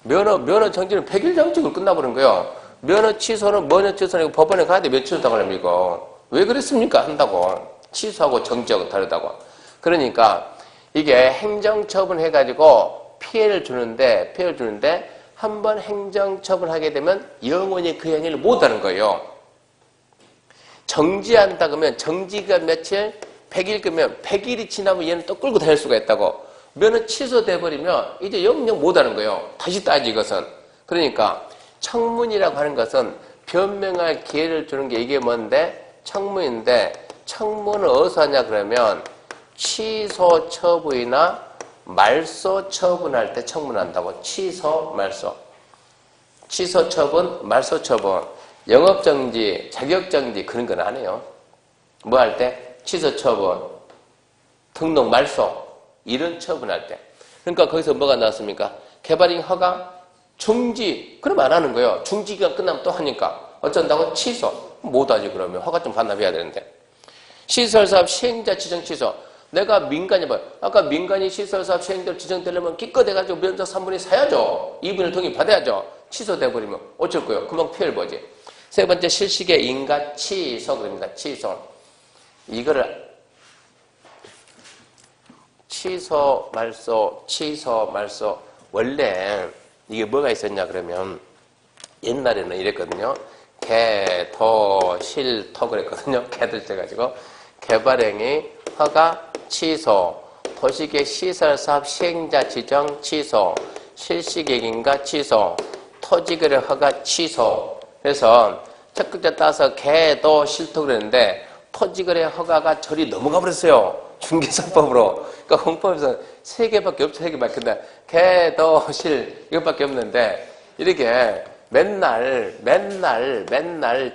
면허 정지는 100일 정직으로 끝나버린 거예요. 면허 취소는 법원에 가야 돼. 며칠 있다고 하면 이거. 왜 그랬습니까? 한다고. 취소하고 정지하고 다르다고. 그러니까 이게 행정처분 해가지고 피해를 주는데 한 번 행정처분하게 되면 영원히 그 행위를 못하는 거예요. 정지한다 그러면 정지가 며칠? 100일 그러면 100일이 지나면 얘는 또 끌고 다닐 수가 있다고. 면허 취소돼 버리면 이제 영영 못하는 거예요. 다시 따지 이것은. 그러니까 청문이라고 하는 것은 변명할 기회를 주는 게 이게 뭔데? 청문인데 청문을 어디서 하냐 그러면 취소 처분이나 말소 처분할 때 청문한다고. 취소, 말소. 취소 처분, 말소 처분. 영업정지, 자격정지 그런 건 안 해요. 뭐 할 때? 취소 처분, 등록 말소 이런 처분할 때. 그러니까 거기서 뭐가 나왔습니까? 개발인 허가, 중지. 그럼 안 하는 거예요. 중지기간 끝나면 또 하니까. 어쩐다고? 취소. 못하지 그러면. 허가 좀 반납해야 되는데. 시설사업 시행자 지정 취소. 내가 민간이 뭐 아까 민간이 시설사업 시행자로 지정되려면 기껏 해가지고 면적 3분의 사야죠. 2분의 동의 받아야죠. 취소돼 버리면 어쩔 거예요. 금방 피해를 보지. 세 번째 실시계 인가 취소 그럽니다. 취소. 이거를 취소 말소 원래 이게 뭐가 있었냐 그러면 옛날에는 이랬거든요. 개, 도, 실, 토 그랬거든요. 개들째 가지고 개발행위 허가 취소, 도시계획 시설사업 시행자 지정 취소, 실시계획인가 취소, 토지거래 허가 취소. 그래서 첫 글자 따서 개, 도, 실, 토 그랬는데 토지거래 허가가 저리 넘어가 버렸어요. 중개사법으로. 그러니까 헌법에서 3개밖에 없죠. 3개밖에. 근데 개, 도, 실 이것밖에 없는데 이렇게 맨날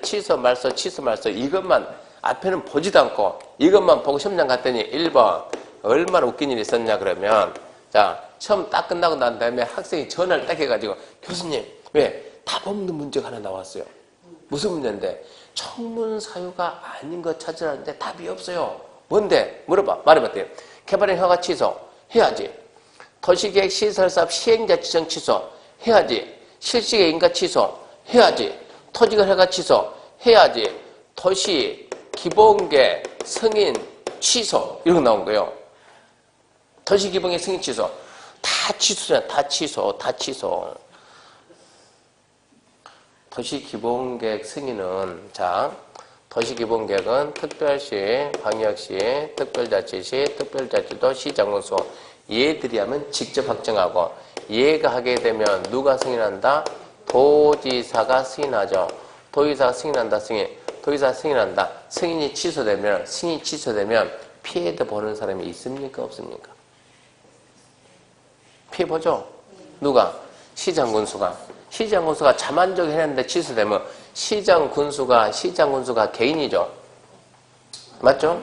취소 말소 이것만 앞에는 보지도 않고 이것만 보고 시험장 갔더니 1번 얼마나 웃긴 일이 있었냐 그러면 자 시험 딱 끝나고 난 다음에 학생이 전화를 딱 해가지고 교수님 왜 답 없는 문제가 하나 나왔어요. 무슨 문제인데 청문 사유가 아닌 거 찾으라는데 답이 없어요. 뭔데? 물어봐. 말해봤대요. 개발행 허가 취소 해야지. 도시계획 시설사업 시행자 지정 취소 해야지. 실시계 인가 취소 해야지. 토지거래 허가 취소 해야지. 도시 기본계 승인 취소 이런 거 나온 거예요. 도시 기본계 승인 취소 다 취소잖아. 다 취소. 도시 기본계획 승인은 자 도시 기본계획은 특별시, 광역시, 특별자치시, 특별자치도, 시장군수 얘들이 하면 직접 확정하고 얘가 하게 되면 누가 승인한다? 도지사가 승인하죠. 도지사가 승인한다. 도지사 승인한다. 승인이 취소되면 피해도 보는 사람이 있습니까? 없습니까? 피해 보죠. 누가? 시장군수가 자만적으로 해냈는데 취소되면 시장군수가 개인이죠. 맞죠?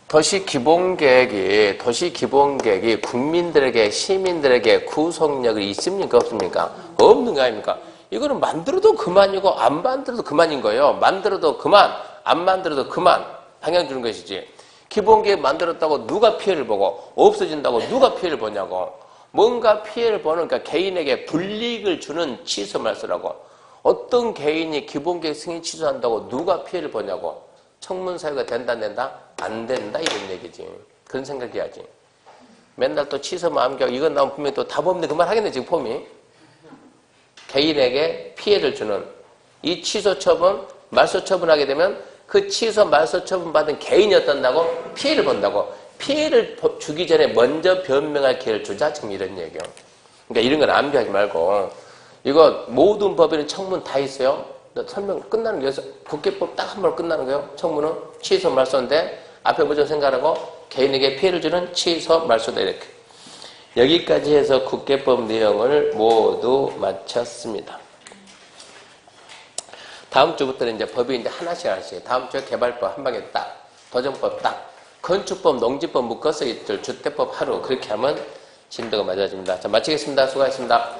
도시 기본계획이 국민들에게 시민들에게 구속력이 있습니까? 없습니까? 없는 거 아닙니까? 이거는 만들어도 그만이고 안 만들어도 그만인 거예요. 만들어도 그만, 안 만들어도 그만 방향 주는 것이지. 기본계획 만들었다고 누가 피해를 보고 없어진다고 누가 피해를 보냐고. 뭔가 피해를 보는 그러니까 개인에게 불이익을 주는 취소 말소라고. 어떤 개인이 기본계획 승인 취소한다고 누가 피해를 보냐고. 청문 사유가 된다 안 된다? 안 된다 이런 얘기지. 그런 생각해야지. 맨날 또 취소 마음격 이건 나오면 분명히 또 답 없는데 그만 하겠네 지금 폼이. 개인에게 피해를 주는 이 취소 처분, 말소 처분하게 되면 그 취소, 말소 처분 받은 개인이 어떤다고? 피해를 본다고. 피해를 주기 전에 먼저 변명할 기회를 주자. 지금 이런 얘기요. 그러니까 이런 건 암비하지 말고 이거 모든 법에는 청문 다 있어요. 설명 끝나는 거여서 국회법 딱 한 번 끝나는 거예요. 청문은 취소, 말소인데 앞에 먼저 생각하고 개인에게 피해를 주는 취소, 말소다 이렇게. 여기까지 해서 국회법 내용을 모두 마쳤습니다. 다음 주부터는 이제 법이 이제 하나씩. 다음 주에 개발법 한 방에 딱, 도정법 딱, 건축법, 농지법 묶어서 있들 주택법 하루 그렇게 하면 진도가 맞아집니다. 자, 마치겠습니다. 수고하셨습니다.